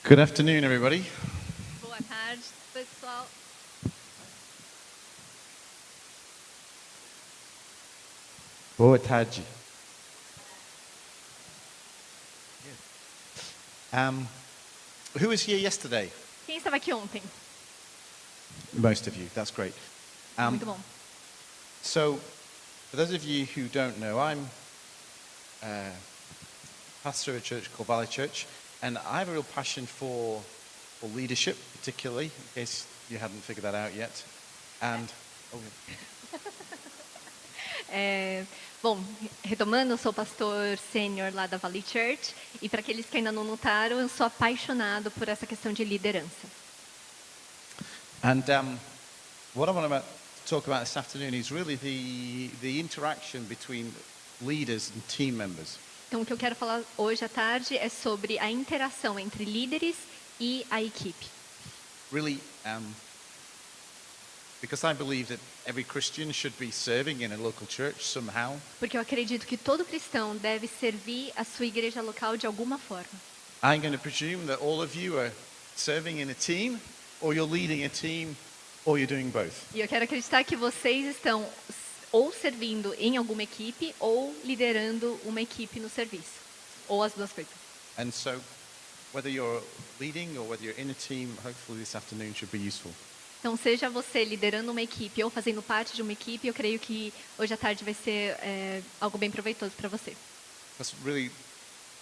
Good afternoon, everybody. Boa tarde, pessoal. Boa tarde. Who was here yesterday? Quem estava aqui ontem? Most of you. That's great. Muito bom. So, for those of you who don't know, I'm pastor of a church called Valley Church, and I have a real passion for leadership, particularly, in case you hadn't figured that out yet. And Bom, retomando, eu sou pastor sênior lá da Valley Church e para aqueles que ainda não notaram, eu sou apaixonado por essa questão de liderança. And what I want to talk about this afternoon is really the interaction between leaders and team members. Então, o que eu quero falar hoje à tarde é sobre a interação entre líderes e a equipe. Really, because I believe that every Christian should be serving in a local church somehow. Porque eu acredito que todo cristão deve servir a sua igreja local de alguma forma. I'm going to presume that all of you are serving in a team, or you're leading a team, or you're doing both. E eu quero acreditar que vocês estão ou servindo em alguma equipe ou liderando uma equipe no serviço, ou as duas coisas. And so, whether you're leading or whether you're in a team, hopefully this afternoon should be useful. Então, seja você liderando uma equipe ou fazendo parte de uma equipe, eu creio que hoje à tarde vai ser algo bem proveitoso para você. That's really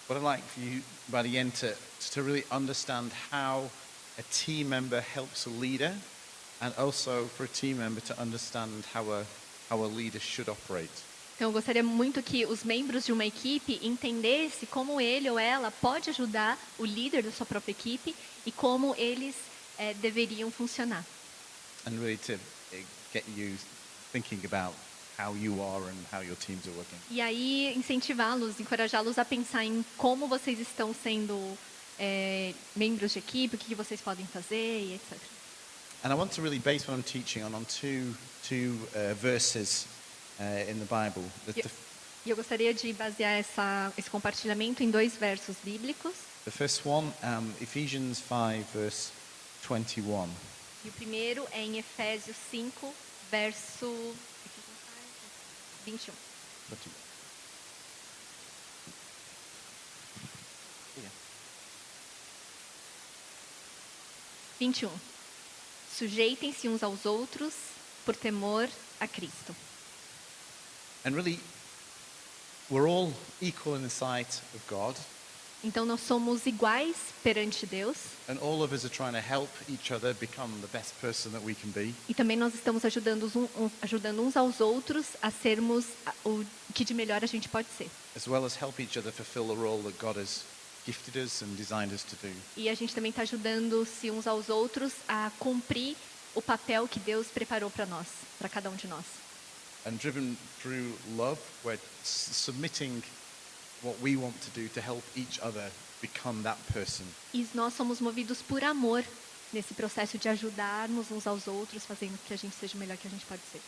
what I'd like for you by the end to really understand how a team member helps a leader, and also for a team member to understand how a leader should operate. Então, eu gostaria muito que os membros de uma equipe entendessem como ele ou ela pode ajudar o líder da sua própria equipe e como eles deveriam funcionar. And really to get you thinking about how you are and how your teams are working. E aí, incentivá-los, encorajá-los a pensar em como vocês estão sendo membros de equipe, o que vocês podem fazer e etc. And I want to really base what I'm teaching on two verses in the Bible. E eu gostaria de basear esse compartilhamento em dois versos bíblicos. The first one, Ephesians 5, verse 21. E o primeiro é em Efésios 5, verso 21. Yeah. 21. Sujeitem-se uns aos outros por temor a Cristo. And really, we're all equal in the sight of God, Então, nós somos iguais perante Deus. and all of us are trying to help each other become the best person that we can be. E também nós estamos ajudando uns aos outros a sermos o que de melhor a gente pode ser. As well as help each other fulfill the role that God has gifted us and designed us to do. E a gente também está ajudando-se uns aos outros a cumprir o papel que Deus preparou para nós, para cada um de nós. And driven through love, we're submitting what we want to do to help each other become that person. E nós somos movidos por amor nesse processo de ajudarmos uns aos outros, fazendo que a gente seja o melhor que a gente pode ser.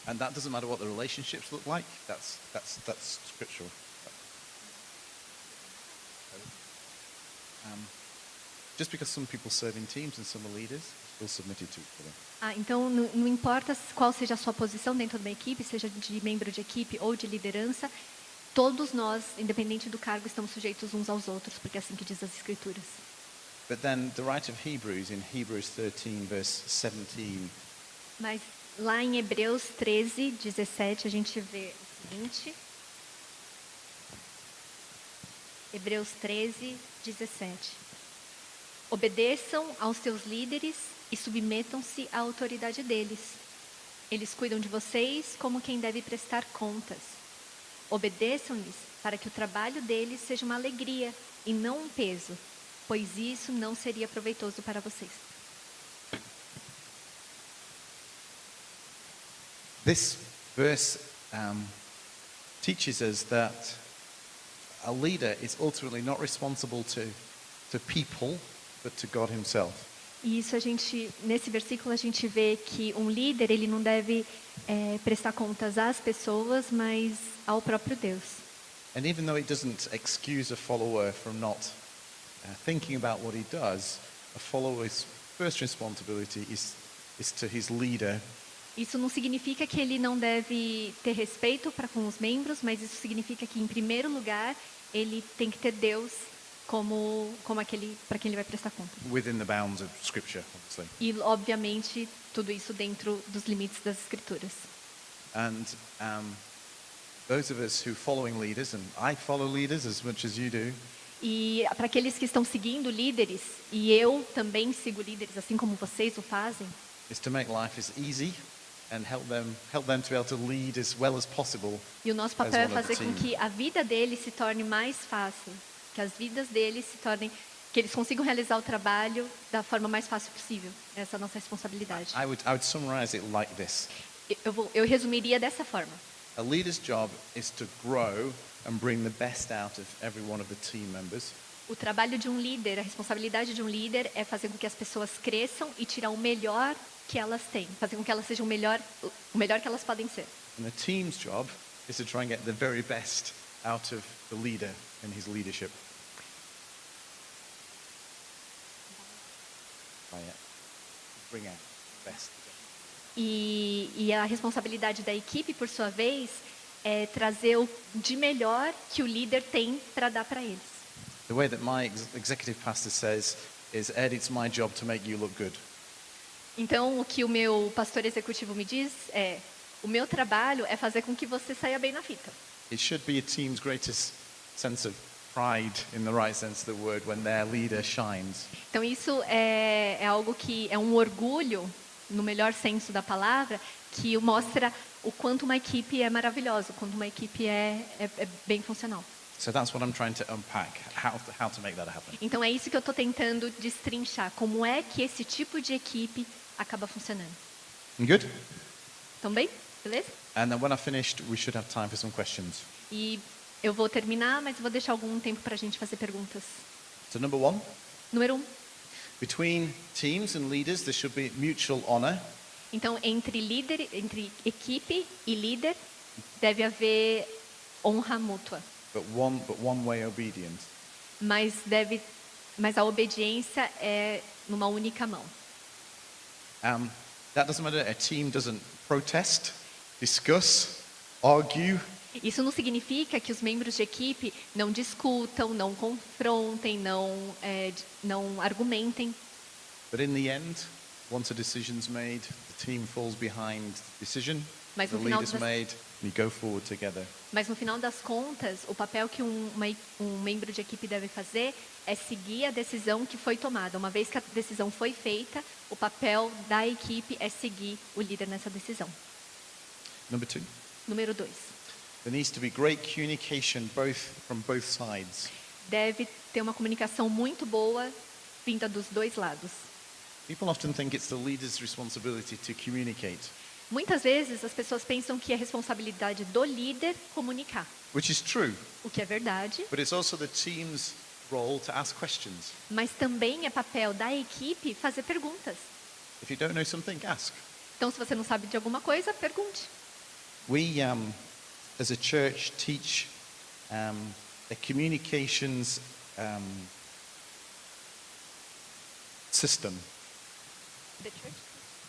And that doesn't matter what the relationships look like. That's scriptural. Just because some people serve in teams and some are leaders, still submitted to each other. Então, não importa qual seja a sua posição dentro de uma equipe, seja de membro de equipe ou de liderança, todos nós, independente do cargo, estamos sujeitos uns aos outros, porque é assim que diz as Escrituras. But then the writer of Hebrews, in Hebrews 13, verse 17, Mas lá em Hebreus 13, 17, a gente vê o seguinte. Hebreus 13, 17. Obedeçam aos seus líderes e submetam-se à autoridade deles. Eles cuidam de vocês como quem deve prestar contas. Obedeçam-lhes para que o trabalho deles seja uma alegria e não um peso, pois isso não seria proveitoso para vocês. this verse teaches us that a leader is ultimately not responsible to people, but to God himself. E isso nesse versículo a gente vê que um líder ele não deve prestar contas às pessoas, mas ao próprio Deus. And even though it doesn't excuse a follower from not thinking about what he does, a follower's first responsibility is to his leader. Isso não significa que ele não deve ter respeito para com os membros, mas isso significa que, em primeiro lugar, ele tem que ter Deus como aquele para quem ele vai prestar conta. Within the bounds of Scripture, obviously. E, obviamente, tudo isso dentro dos limites das Escrituras. And those of us who following leaders, and I follow leaders as much as you do, E para aqueles que estão seguindo líderes, e eu também sigo líderes, assim como vocês o fazem, is to make life as easy and help them to be able to lead as well as possible. e o nosso papel é fazer com que a vida deles se torne mais fácil, que as vidas deles se tornem, que eles consigam realizar o trabalho da forma mais fácil possível. Essa é a nossa responsabilidade. I would summarize it like this. Eu resumiria dessa forma. A leader's job is to grow and bring the best out of every one of the team members. O trabalho de um líder, a responsabilidade de um líder é fazer com que as pessoas cresçam e tirar o melhor que elas têm, fazer com que elas sejam o melhor que elas podem ser. And the team's job is to try and get the very best out of the leader and his leadership. Bring out the best. E a responsabilidade da equipe, por sua vez, é trazer o de melhor que o líder tem para dar para eles. The way that my executive pastor says is, Ed, it's my job to make you look good. Então, o que o meu pastor executivo me diz é: o meu trabalho é fazer com que você saia bem na fita. It should be a team's greatest sense of pride, in the right sense of the word, when their leader shines. Então, isso é algo que é um orgulho, no melhor senso da palavra, que mostra o quanto uma equipe é maravilhosa, o quanto uma equipe é bem funcional. So that's what I'm trying to unpack, how to make that happen. Então, é isso que eu estou tentando destrinchar, como é que esse tipo de equipe acaba funcionando. Good? Estão bem? Beleza? And then when I've finished, we should have time for some questions. E eu vou terminar, mas vou deixar algum tempo para a gente fazer perguntas. So number one, Número 1. between teams and leaders, there should be mutual honor. Então, entre equipe e líder, deve haver honra mútua. But one way obedience. Mas a obediência é numa única mão. That doesn't matter. A team doesn't protest, discuss, argue. Isso não significa que os membros de equipe não discutam, não confrontem, não argumentem. But in the end, once a decision's made, the team falls behind the decision. Mas The no final leader's das- made, and you go forward together. Mas no final das contas, o papel que um membro de equipe deve fazer é seguir a decisão que foi tomada. Uma vez que a decisão foi feita, o papel da equipe é seguir o líder nessa decisão. Number two, Número 2. there needs to be great communication from both sides. Deve ter uma comunicação muito boa vinda dos dois lados. People often think it's the leader's responsibility to communicate, Muitas vezes as pessoas pensam que é responsabilidade do líder comunicar, which is true, o que é verdade, but it's also the team's role to ask questions. mas também é papel da equipe fazer perguntas. If you don't know something, ask. Então, se você não sabe de alguma coisa, pergunte. We, as a church, teach a communications system.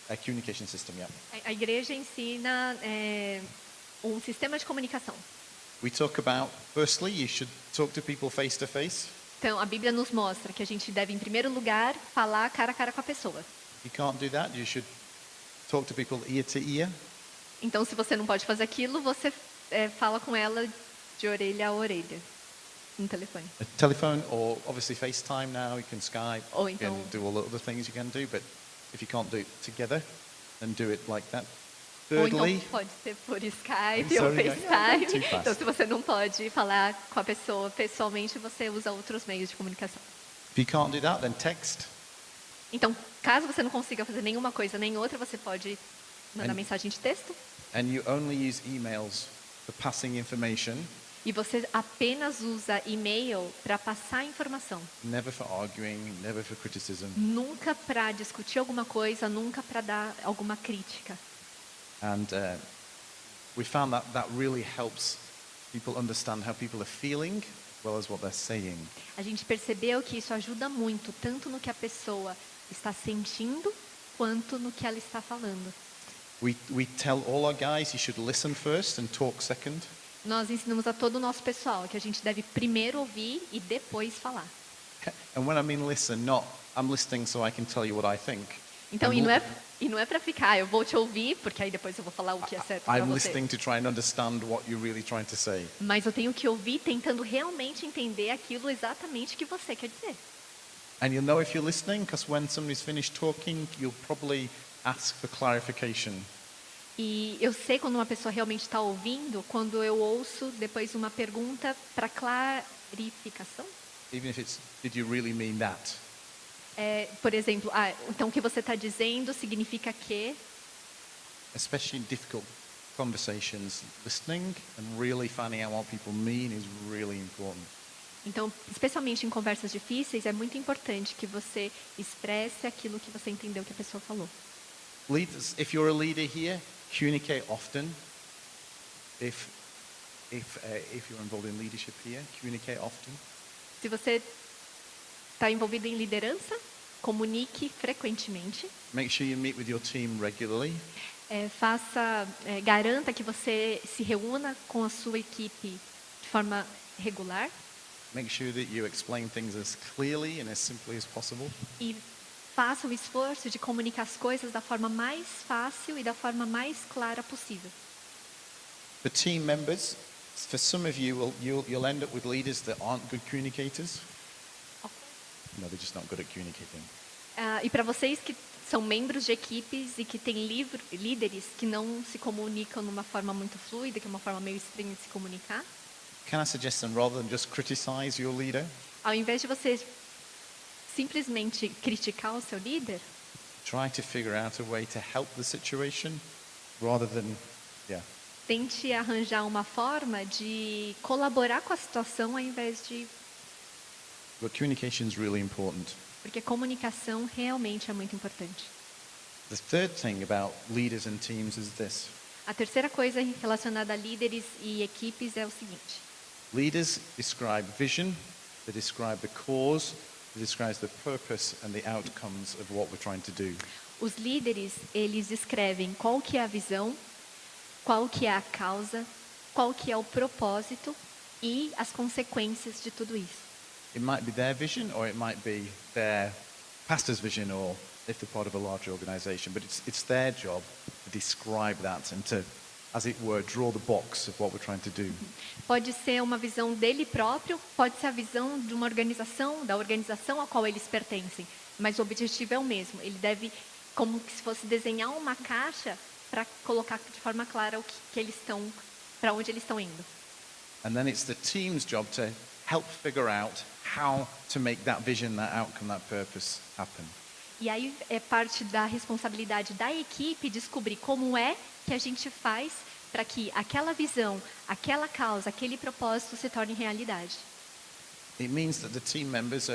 A communication system, yeah. A igreja ensina um sistema de comunicação. We talk about, firstly, you should talk to people face to face. Então, a Bíblia nos mostra que a gente deve, em primeiro lugar, falar cara a cara com a pessoa. If you can't do that, you should talk to people ear to ear. Então, se você não pode fazer aquilo, você fala com ela de orelha a orelha, no telefone. A telephone, or obviously FaceTime now, you can Skype, Ou you can então- do all the other things you can do, but if you can't do it together, then do it like that. Ou Thirdly, então pode ser por Skype ou Sorry, yeah. FaceTime. Too fast. Então, se você não pode falar com a pessoa pessoalmente, você usa outros meios de comunicação. if you can't do that, then text. Então, caso você não consiga fazer nenhuma coisa nem outra, você pode mandar And- mensagem de texto And you only use emails for passing information, e você apenas usa e-mail para passar informação. never for arguing, never for criticism. Nunca para discutir alguma coisa, nunca para dar alguma crítica. And we found that really helps people understand how people are feeling well as what they're saying. A gente percebeu que isso ajuda muito, tanto no que a pessoa está sentindo, quanto no que ela está falando. We tell all our guys you should listen first and talk second. Nós ensinamos a todo o nosso pessoal que a gente deve primeiro ouvir e depois falar. And when I mean listen, not I'm listening so I can tell you what I think. Então, I'm, e não é para ficar, eu vou te ouvir, porque aí depois eu vou falar o que é certo para I'm você. listening to try and understand what you're really trying to say. Mas eu tenho que ouvir tentando realmente entender aquilo exatamente que você quer dizer. And you'll know if you're listening because when somebody's finished talking, you'll probably ask for clarification. E eu sei quando uma pessoa realmente está ouvindo, quando eu ouço depois uma pergunta para clarificação. Even if it's, did you really mean that? Por exemplo, então o que você está dizendo significa que... Especially in difficult conversations, listening and really finding out what people mean is really important. Então, especialmente em conversas difíceis, é muito importante que você expresse aquilo que você entendeu que a pessoa falou. Leaders, if you're a leader here, communicate often. If you're involved in leadership here, communicate often. Se você está envolvido em liderança, comunique frequentemente. Make sure you meet with your team regularly. Garanta que você se reúna com a sua equipe de forma regular. Make sure that you explain things as clearly and as simply as possible. E faça o esforço de comunicar as coisas da forma mais fácil e da forma mais clara possível. For team members, for some of you, you'll end up with leaders that aren't good communicators. No, they're just not good at communicating. E para vocês que são membros de equipes e que têm líderes que não se comunicam de uma forma muito fluida, que é uma forma meio estranha de se comunicar, Can I suggest them rather than just criticize your leader, ao invés de você simplesmente criticar o seu líder, try to figure out a way to help the situation rather than, tente arranjar uma forma de colaborar com a situação ao invés de... But communication is really important. Porque comunicação realmente é muito importante. The third thing about leaders and teams is this. A terceira coisa relacionada a líderes e equipes é o seguinte. Leaders describe vision, they describe the cause, they describe the purpose and the outcomes of what we're trying to do. Os líderes, eles descrevem qual que é a visão, qual que é a causa, qual que é o propósito e as consequências de tudo isso. It might be their vision or it might be their pastor's vision or if they're part of a larger organization, but it's their job to describe that and to, as it were, draw the box of what we're trying to do. Pode ser uma visão dele próprio, pode ser a visão de uma organização, da organização a qual eles pertencem, mas o objetivo é o mesmo. Ele deve, como se fosse desenhar uma caixa para colocar de forma clara o que eles estão, para onde eles estão indo. And then it's the team's job to help figure out how to make that vision, that outcome, that purpose happen. E aí é parte da responsabilidade da equipe descobrir como é que a gente faz para que aquela visão, aquela causa, aquele propósito se torne realidade. It means that the team members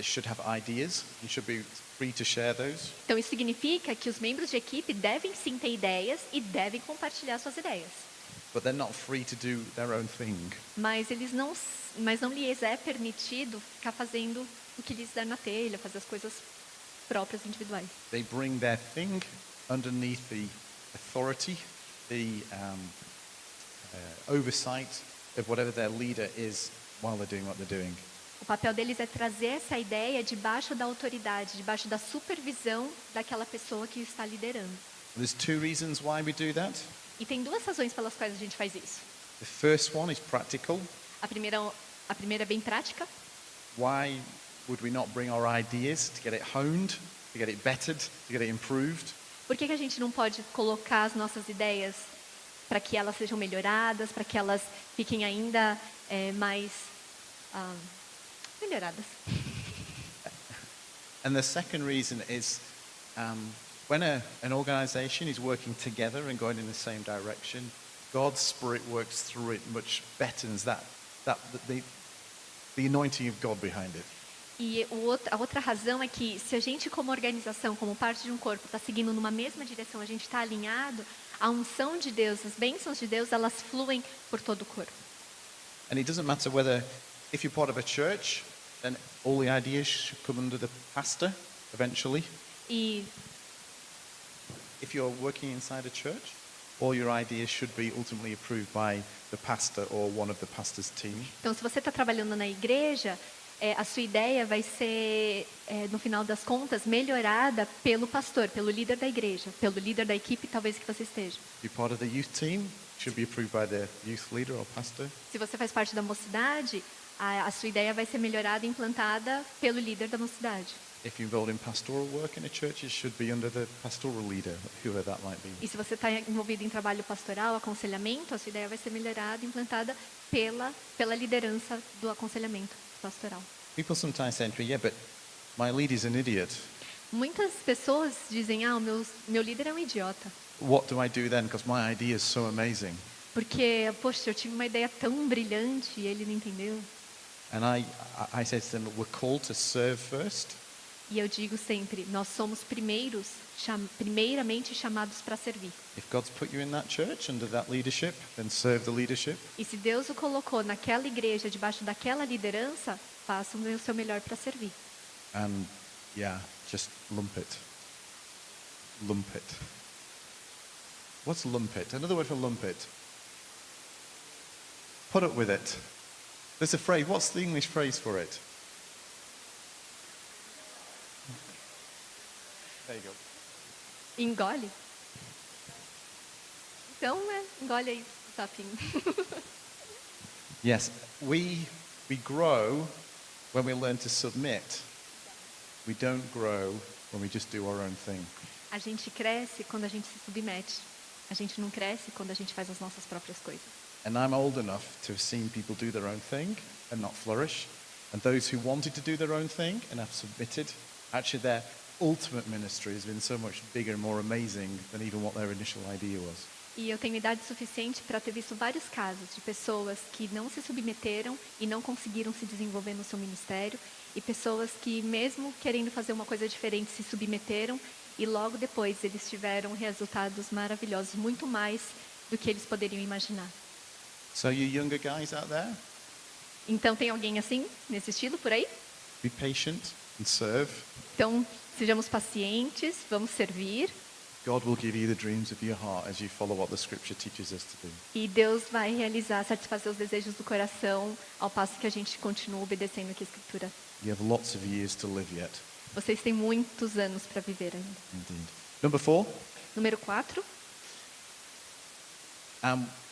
should have ideas. You should be free to share those. Então isso significa que os membros de equipe devem sim ter ideias e devem compartilhar suas ideias. But they're not free to do their own thing. Mas não lhes é permitido ficar fazendo o que lhes der na telha, fazer as coisas próprias individuais. They bring their thing underneath the authority, the oversight of whatever their leader is while they're doing what they're doing. O papel deles é trazer essa ideia debaixo da autoridade, debaixo da supervisão daquela pessoa que está liderando. There's two reasons why we do that. E tem duas razões pelas quais a gente faz isso. The first one is practical. A primeira é bem prática. Why would we not bring our ideas to get it honed, to get it bettered, to get it improved? Por que a gente não pode colocar as nossas ideias para que elas sejam melhoradas, para que elas fiquem ainda mais melhoradas? And the second reason is when an organization is working together and going in the same direction, God's Spirit works through it much better than the anointing of God behind it. E a outra razão é que se a gente como organização, como parte de um corpo, está seguindo numa mesma direção, a gente está alinhado, a unção de Deus, as bênçãos de Deus, elas fluem por todo o corpo. And it doesn't matter whether If you're part of a church, then all the ideas should come under the pastor eventually. E If you're working inside a church, all your ideas should be ultimately approved by the pastor or one of the pastor's team. então, se você está trabalhando na igreja, a sua ideia vai ser, no final das contas, melhorada pelo pastor, pelo líder da igreja, pelo líder da equipe, talvez que você esteja. If you're part of the youth team, it should be approved by the youth leader or pastor. Se você faz parte da mocidade, a sua ideia vai ser melhorada e implantada pelo líder da mocidade. If you're involved in pastoral work in a church, it should be under the pastoral leader, whoever that might be. E se você está envolvido em trabalho pastoral, aconselhamento, a sua ideia vai ser melhorada e implantada pela liderança do aconselhamento pastoral. People sometimes say to me, yeah, but my leader's an idiot. Muitas pessoas dizem, o meu líder é um idiota. What do I do then? Because my idea is so amazing. Porque, poxa, eu tive uma ideia tão brilhante e ele não entendeu. And I say to them, we're called to serve first. E eu digo sempre, nós somos primeiramente chamados para servir. If God's put you in that church under that leadership, then serve the leadership. E se Deus o colocou naquela igreja, debaixo daquela liderança, faça o seu melhor para servir. And yeah, just lump it. Lump it. What's lump it? Another word for lump it. Put up with it. There's a phrase. What's the English phrase for it? There you go. Engole? Então, engole aí o sapinho. Yes, we grow when we learn to submit. We don't grow when we just do our own thing. A gente cresce quando a gente se submete. A gente não cresce quando a gente faz as nossas próprias coisas. And I'm old enough to have seen people do their own thing and not flourish. And those who wanted to do their own thing and have submitted, actually their ultimate ministry has been so much bigger and more amazing than even what their initial idea was. E eu tenho idade suficiente para ter visto vários casos de pessoas que não se submeteram e não conseguiram se desenvolver no seu ministério, e pessoas que, mesmo querendo fazer uma coisa diferente, se submeteram e logo depois eles tiveram resultados maravilhosos, muito mais do que eles poderiam imaginar. So you younger guys out there, Então, tem alguém assim, nesse estilo, por aí? be patient and serve. Então, sejamos pacientes, vamos servir, God will give you the dreams of your heart as you follow what the scripture teaches us to do. e Deus vai realizar, satisfazer os desejos do coração, ao passo que a gente continua obedecendo o que a Escritura. You have lots of years to live yet. Vocês têm muitos anos para viver ainda. Indeed. Number 4, Número 4.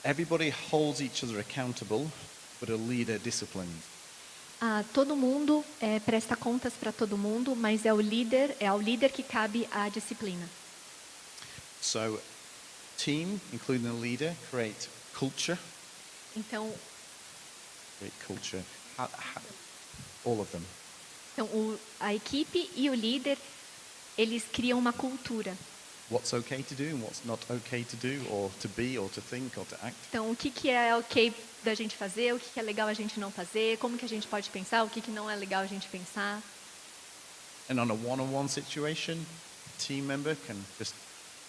everybody holds each other accountable, but a leader disciplines. Todo mundo presta contas para todo mundo, mas é ao líder que cabe a disciplina. So, team, including the leader, create culture. Então, All of them. A equipe e o líder, eles criam uma cultura. What's okay to do and what's not okay to do, or to be, or to think, or to act. Então, o que é ok da gente fazer, o que é legal a gente não fazer, como que a gente pode pensar, o que não é legal a gente pensar. And on a one-on-one situation, a team member can just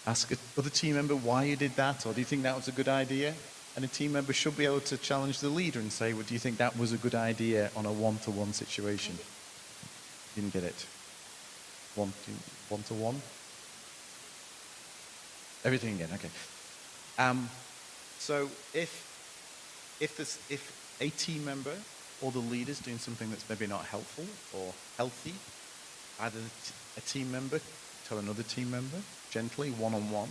ask another team member why you did that, or do you think that was a good idea? And a team member should be able to challenge the leader and say, well, do you think that was a good idea on a one-to-one situation? Didn't get it. One-to-one? Everything again, okay. So if a team member or the leader is doing something that's maybe not helpful or healthy, either a team member tell another team member gently, one-on-one,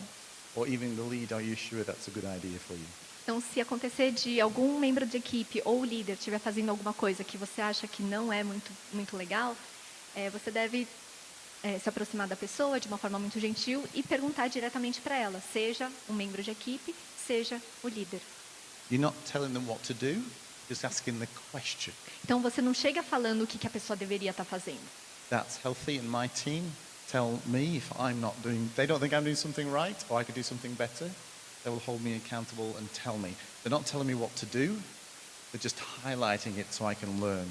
or even the leader, are you sure that's a good idea for you? Então, se acontecer de algum membro de equipe ou líder estiver fazendo alguma coisa que você acha que não é muito legal, você deve se aproximar da pessoa de uma forma muito gentil e perguntar diretamente para ela, seja um membro de equipe, seja o líder. You're not telling them what to do, just asking the question. Então, você não chega falando o que a pessoa deveria estar fazendo. That's healthy, and my team tell me if I'm not doing, they don't think I'm doing something right, or I could do something better, they will hold me accountable and tell me. They're not telling me what to do, they're just highlighting it so I can learn.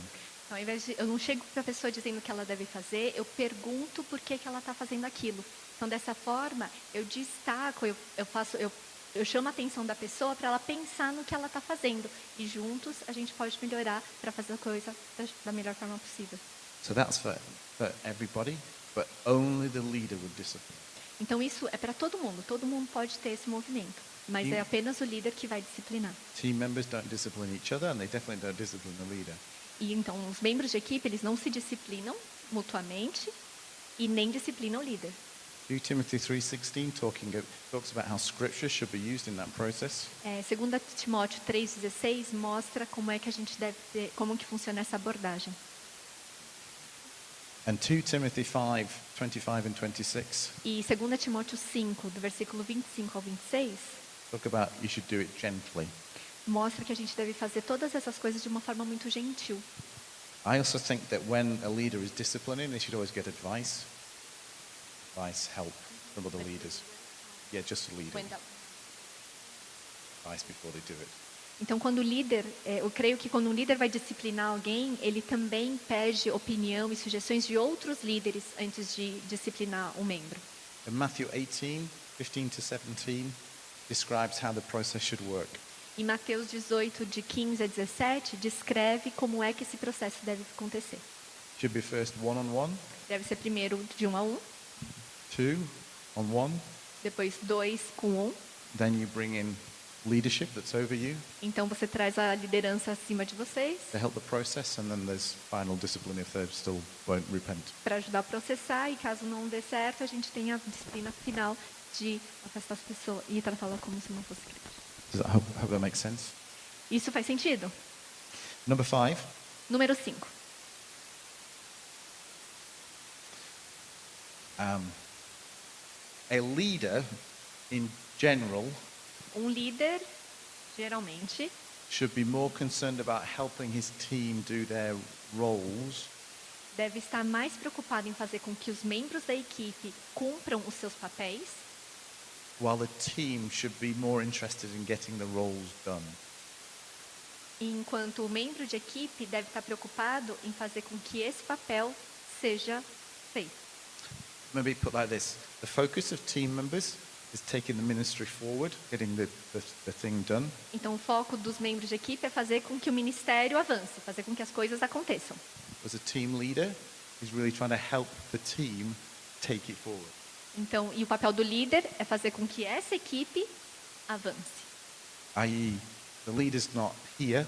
Então, ao invés de, eu não chego para a pessoa dizendo o que ela deve fazer, eu pergunto por que ela está fazendo aquilo. Então, dessa forma, eu destaco, eu Eu chamo a atenção da pessoa para ela pensar no que ela está fazendo. E juntos a gente pode melhorar para fazer a coisa da melhor forma possível. So that's for everybody, but only the leader would discipline. Então isso é para todo mundo pode ter esse movimento. Mas E- é apenas o líder que vai disciplinar. Team members don't discipline each other, and they definitely don't discipline the leader. E então os membros de equipe, eles não se disciplinam mutuamente e nem disciplinam o líder. 2 Timothy 3:16 talks about how scripture should be used in that process. 2 Timóteo 3,16 mostra como é que a gente deve ter, como que funciona essa abordagem. And 2 Timothy 5:25 and 26 E 2 Timóteo 5, do versículo 25 ao 26, talk about you should do it gently. mostra que a gente deve fazer todas essas coisas de uma forma muito gentil. I also think that when a leader is disciplining, they should always get advice, help from other leaders. Yeah, just a leader. Advice before they do it. Então, quando o líder, eu creio que quando um líder vai disciplinar alguém, ele também pede opinião e sugestões de outros líderes antes de disciplinar um membro. And Matthew 18:15 to 17 describes how the process should work. Em Mateus 18, de 15 a 17, descreve como é que esse processo deve acontecer. Should be first one-on-one, Deve ser primeiro de 1 a 1, 2-on-1, depois 2 com 1. then you bring in leadership that's over you Então você traz a liderança acima de vocês to help the process, and then there's final discipline if they still won't repent. para ajudar a processar, e caso não dê certo, a gente tem a disciplina final de afastar as pessoas e tratá-la como se não fosse crente. Hope that makes sense? Isso faz sentido? Number 5, Número 5. a leader in general Um líder, geralmente, should be more concerned about helping his team do their roles deve estar mais preocupado em fazer com que os membros da equipe cumpram os seus papéis, while the team should be more interested in getting the roles done. enquanto o membro de equipe deve estar preocupado em fazer com que esse papel seja feito. Maybe put like this: the focus of team members is taking the ministry forward, getting the thing done. Então, o foco dos membros de equipe é fazer com que o ministério avance, fazer com que as coisas aconteçam. As a team leader, he's really trying to help the team take it forward. Então, e o papel do líder é fazer com que essa equipe avance. I.e., the leader's not here,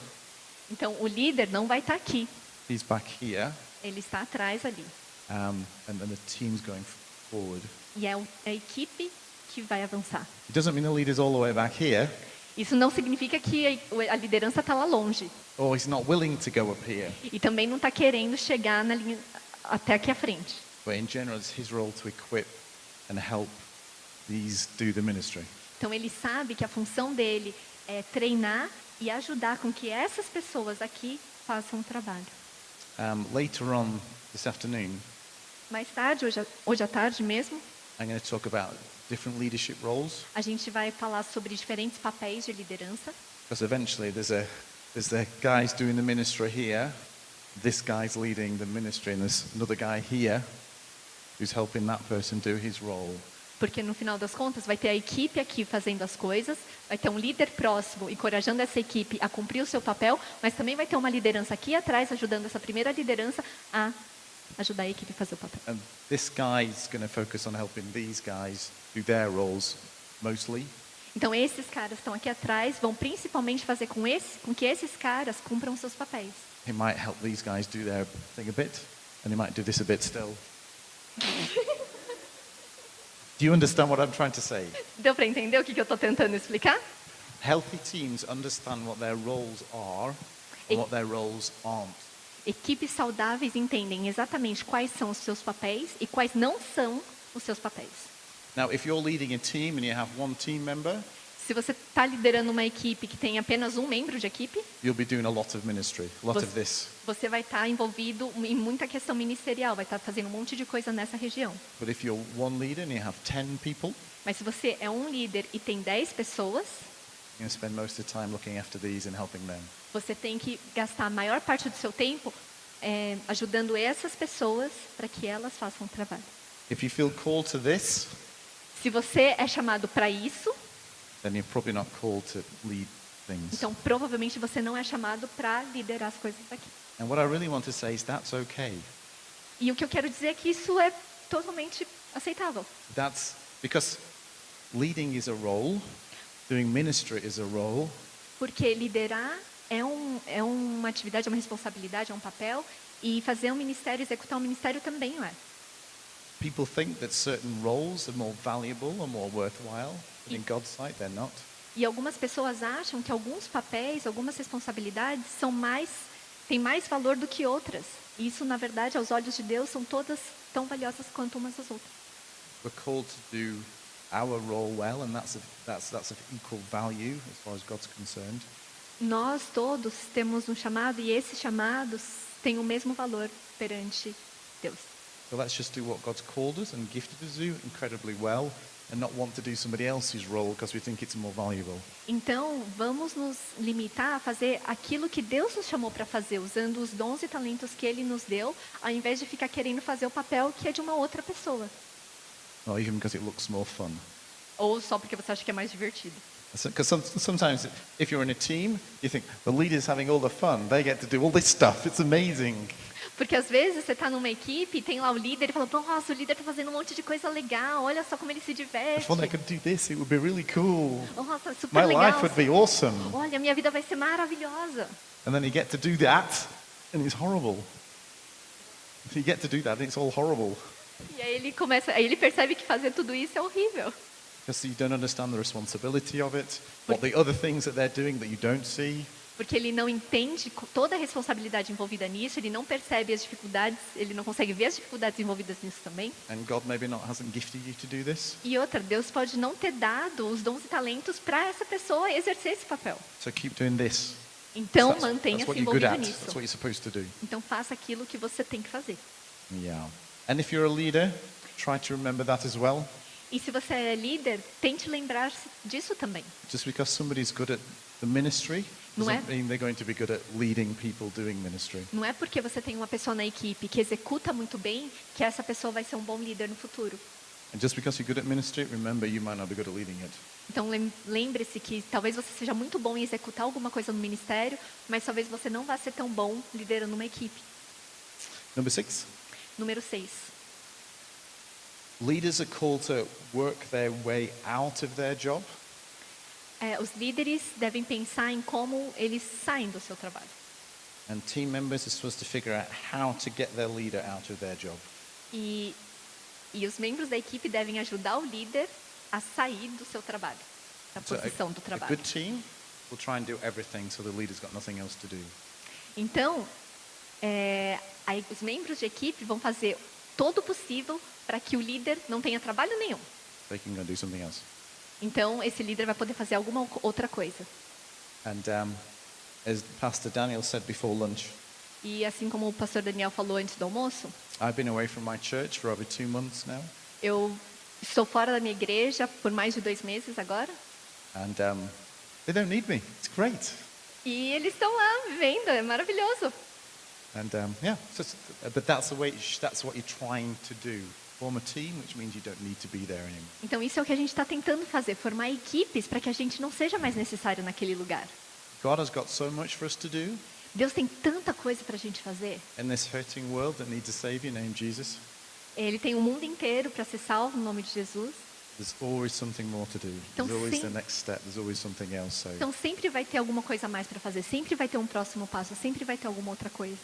Então, o líder não vai estar aqui, he's back here, ele está atrás ali. and the team's going forward. E é a equipe que vai avançar. It doesn't mean the leader's all the way back here, Isso não significa que a liderança está lá longe. or he's not willing to go up here. E também não está querendo chegar na linha até aqui à frente. But in general, it's his role to equip and help these do the ministry. Então ele sabe que a função dele é treinar e ajudar com que essas pessoas aqui façam o trabalho. Later on this afternoon, Mais tarde, hoje à tarde mesmo, I'm going to talk about different leadership roles, a gente vai falar sobre diferentes papéis de liderança, because eventually there's the guys doing the ministry here, this guy's leading the ministry, and there's another guy here who's helping that person do his role. porque no final das contas vai ter a equipe aqui fazendo as coisas, vai ter um líder próximo encorajando essa equipe a cumprir o seu papel, mas também vai ter uma liderança aqui atrás ajudando essa primeira liderança a ajudar a equipe a fazer o papel. And this guy's going to focus on helping these guys do their roles mostly. Então esses caras estão aqui atrás, vão principalmente fazer com que esses caras cumpram os seus papéis. He might help these guys do their thing a bit, and he might do this a bit still. Do you understand what I'm trying to say? Deu para entender o que eu estou tentando explicar? Healthy teams understand what their roles are E- and what their roles aren't. Equipes saudáveis entendem exatamente quais são os seus papéis e quais não são os seus papéis. Now, if you're leading a team and you have one team member, Se você está liderando uma equipe que tem apenas um membro de equipe, you'll be doing a lot of ministry, a lot of this. você vai estar envolvido em muita questão ministerial, vai estar fazendo um monte de coisa nessa região. But if you're one leader and you have 10 people, Mas se você é um líder e tem 10 pessoas, you're going to spend most of the time looking after these and helping them. você tem que gastar a maior parte do seu tempo ajudando essas pessoas para que elas façam o trabalho. If you feel called to this, Se você é chamado para isso, then you're probably not called to lead things. então provavelmente você não é chamado para liderar as coisas aqui. And what I really want to say is that's okay. E o que eu quero dizer é que isso é totalmente aceitável. That's because leading is a role, doing ministry is a role, Porque liderar é uma atividade, é uma responsabilidade, é um papel, e fazer um ministério, executar um ministério também é. people think that certain roles are more valuable or more worthwhile, but in God's sight they're not. E algumas pessoas acham que alguns papéis, algumas responsabilidades têm mais valor do que outras. E isso, na verdade, aos olhos de Deus, são todas tão valiosas quanto umas às outras. We're called to do our role well, and that's of equal value as far as God's concerned. Nós todos temos um chamado e esses chamados têm o mesmo valor perante Deus. So let's just do what God's called us and gifted us to do incredibly well, and not want to do somebody else's role because we think it's more valuable. Então, vamos nos limitar a fazer aquilo que Deus nos chamou para fazer, usando os dons e talentos que Ele nos deu, ao invés de ficar querendo fazer o papel que é de uma outra pessoa. Or even because it looks more fun. Ou só porque você acha que é mais divertido. Because sometimes if you're in a team, you think the leader's having all the fun. They get to do all this stuff. It's amazing. Porque às vezes você está numa equipe e tem lá o líder e fala, nossa, o líder está fazendo um monte de coisa legal, olha só como ele se diverte. If only I could do this, it would be really cool. Nossa, super My legal. life would be awesome. Olha, minha vida vai ser maravilhosa. And then you get to do that, and it's horrible. If you get to do that, it's all horrible. E aí ele percebe que fazer tudo isso é horrível. Because you don't understand the responsibility of it, what the other things that they're doing that you don't see. Porque ele não entende toda a responsabilidade envolvida nisso, ele não percebe as dificuldades, ele não consegue ver as dificuldades envolvidas nisso também. And God maybe not hasn't gifted you to do this. E outra, Deus pode não ter dado os dons e talentos para essa pessoa exercer esse papel. So keep doing this. Então, mantenha-se that's what you're good envolvido at. nisso. That's what you're supposed to do. Então, faça aquilo que você tem que fazer. Yeah. And if you're a leader, try to remember that as well. E se você é líder, tente lembrar-se disso também. Just because somebody's good at the ministry Não é- doesn't mean they're going to be good at leading people doing ministry. Não é porque você tem uma pessoa na equipe que executa muito bem que essa pessoa vai ser um bom líder no futuro. And just because you're good at ministry, remember you might not be good at leading it. Então lembre-se que talvez você seja muito bom em executar alguma coisa no ministério, mas talvez você não vá ser tão bom liderando uma equipe. Number 6. Número 6. Leaders are called to work their way out of their job. Os líderes devem pensar em como eles saem do seu trabalho. And team members are supposed to figure out how to get their leader out of their job. E os membros da equipe devem ajudar o líder a sair do seu trabalho, da So posição do a trabalho. good team will try and do everything so the leader's got nothing else to do. Então, aí os membros de equipe vão fazer todo o possível para que o líder não tenha trabalho nenhum. They can go do something else. Então, esse líder vai poder fazer alguma outra coisa. And as Pastor Daniel said before lunch, E assim como o pastor Daniel falou antes do almoço, I've been away from my church for over 2 months now. eu estou fora da minha igreja por mais de 2 meses agora. And they don't need me. It's great. E eles estão lá vivendo, é maravilhoso. And yeah, but that's that's what you're trying to do. Form a team, which means you don't need to be there anymore. Então isso é o que a gente está tentando fazer, formar equipes para que a gente não seja mais necessário naquele lugar. God has got so much for us to do Deus tem tanta coisa para a gente fazer. in this hurting world that needs a savior named Jesus. Ele tem o mundo inteiro para ser salvo no nome de Jesus. There's always something more to do. Então, There's always sim. the next step. There's always something else. So Então sempre vai ter alguma coisa a mais para fazer, sempre vai ter um próximo passo, sempre vai ter alguma outra coisa.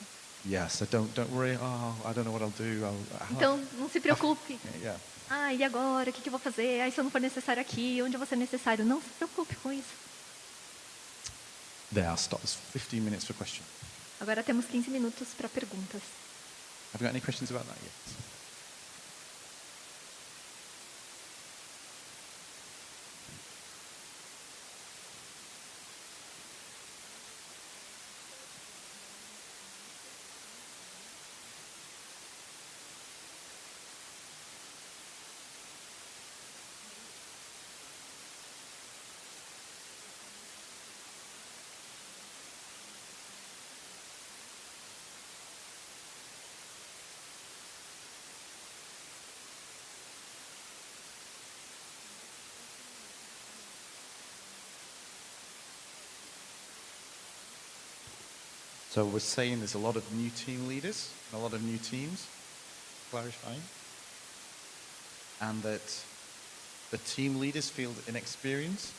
yeah, so don't worry. Oh, I don't know what I'll do. Então não se preocupe. Yeah. Ah, e agora? O que eu vou fazer? Ah, se eu não for necessário aqui, onde eu vou ser necessário? Não se preocupe com isso. There, I'll stop. There's 15 minutes for questions. Agora temos 15 minutos para perguntas. Have you got any questions about that yet? So we're saying there's a lot of new team leaders, a lot of new teams, clarifying, and that the team leaders feel inexperienced.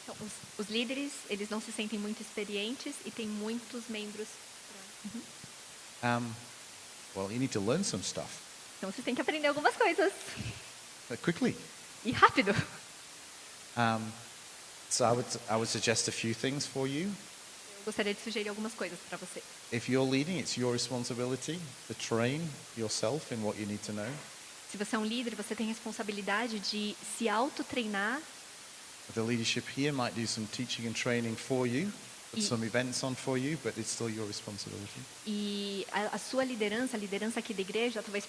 Então, os líderes, eles não se sentem muito experientes e tem muitos membros. Well, you need to learn some stuff Então, vocês têm que aprender algumas coisas. quickly. E rápido. So I would suggest a few things for you. Eu gostaria de sugerir algumas coisas para você. If you're leading, it's your responsibility to train yourself in what you need to know. Se você é um líder, você tem responsabilidade de se auto-treinar. The leadership here might do some teaching and training for you, put E- some events on for you, but it's still your responsibility. E a sua liderança, a liderança aqui da igreja, talvez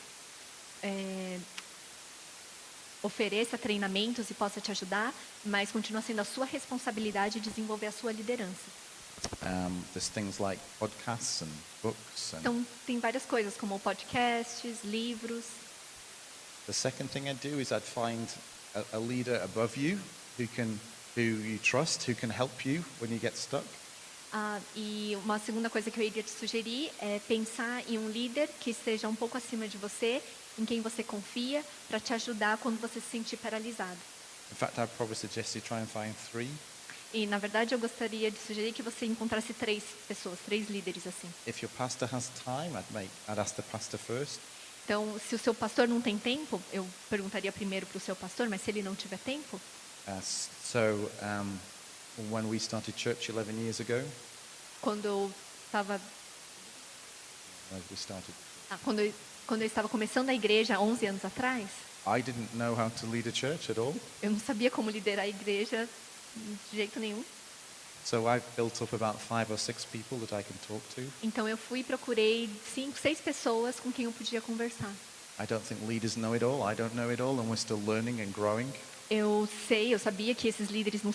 ofereça treinamentos e possa te ajudar, mas continua sendo a sua responsabilidade desenvolver a sua liderança. There's things like podcasts and books. And Então, tem várias coisas, como podcasts, livros. the second thing I'd do is I'd find a leader above you who you trust, who can help you when you get stuck. E uma segunda coisa que eu iria te sugerir é pensar em um líder que esteja um pouco acima de você, em quem você confia, para te ajudar quando você se sentir paralisado. In fact, I'd probably suggest you try and find 3. E, na verdade, eu gostaria de sugerir que você encontrasse 3 pessoas, 3 líderes assim. If your pastor has time, I'd ask the pastor first. Então, se o seu pastor não tem tempo, eu perguntaria primeiro para o seu pastor, mas se ele não tiver tempo, When we started church 11 years ago, quando eu estava we started, quando eu estava começando a igreja 11 anos atrás, I didn't know how to lead a church at all. eu não sabia como liderar a igreja de jeito nenhum. So I've built up about 5 or 6 people that I can talk to. Então eu fui e procurei 5, 6 pessoas com quem eu podia conversar. I don't think leaders know it all. I don't know it all, and we're still learning and growing. Eu sabia que esses líderes não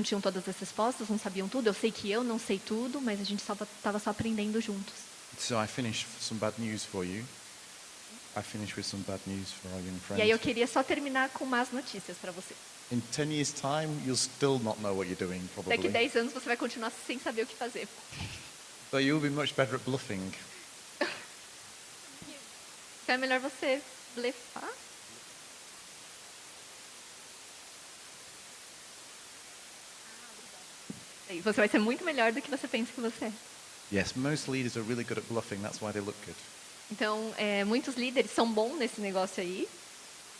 tinham todas as respostas, não sabiam tudo. Eu sei que eu não sei tudo, mas a gente estava só aprendendo juntos. So I finished some bad news for you. I finished with some bad news for our young E aí eu friends. queria só terminar com más notícias para você. In 10 years' time, you'll still not know what you're doing, Daqui probably. 10 anos você vai continuar sem saber o que fazer. But you'll be much better at bluffing. Então é melhor você blefar. E você vai ser muito melhor do que você pensa que você é. Yes, most leaders are really good at bluffing. That's why they look good. Então, muitos líderes são bons nesse negócio aí.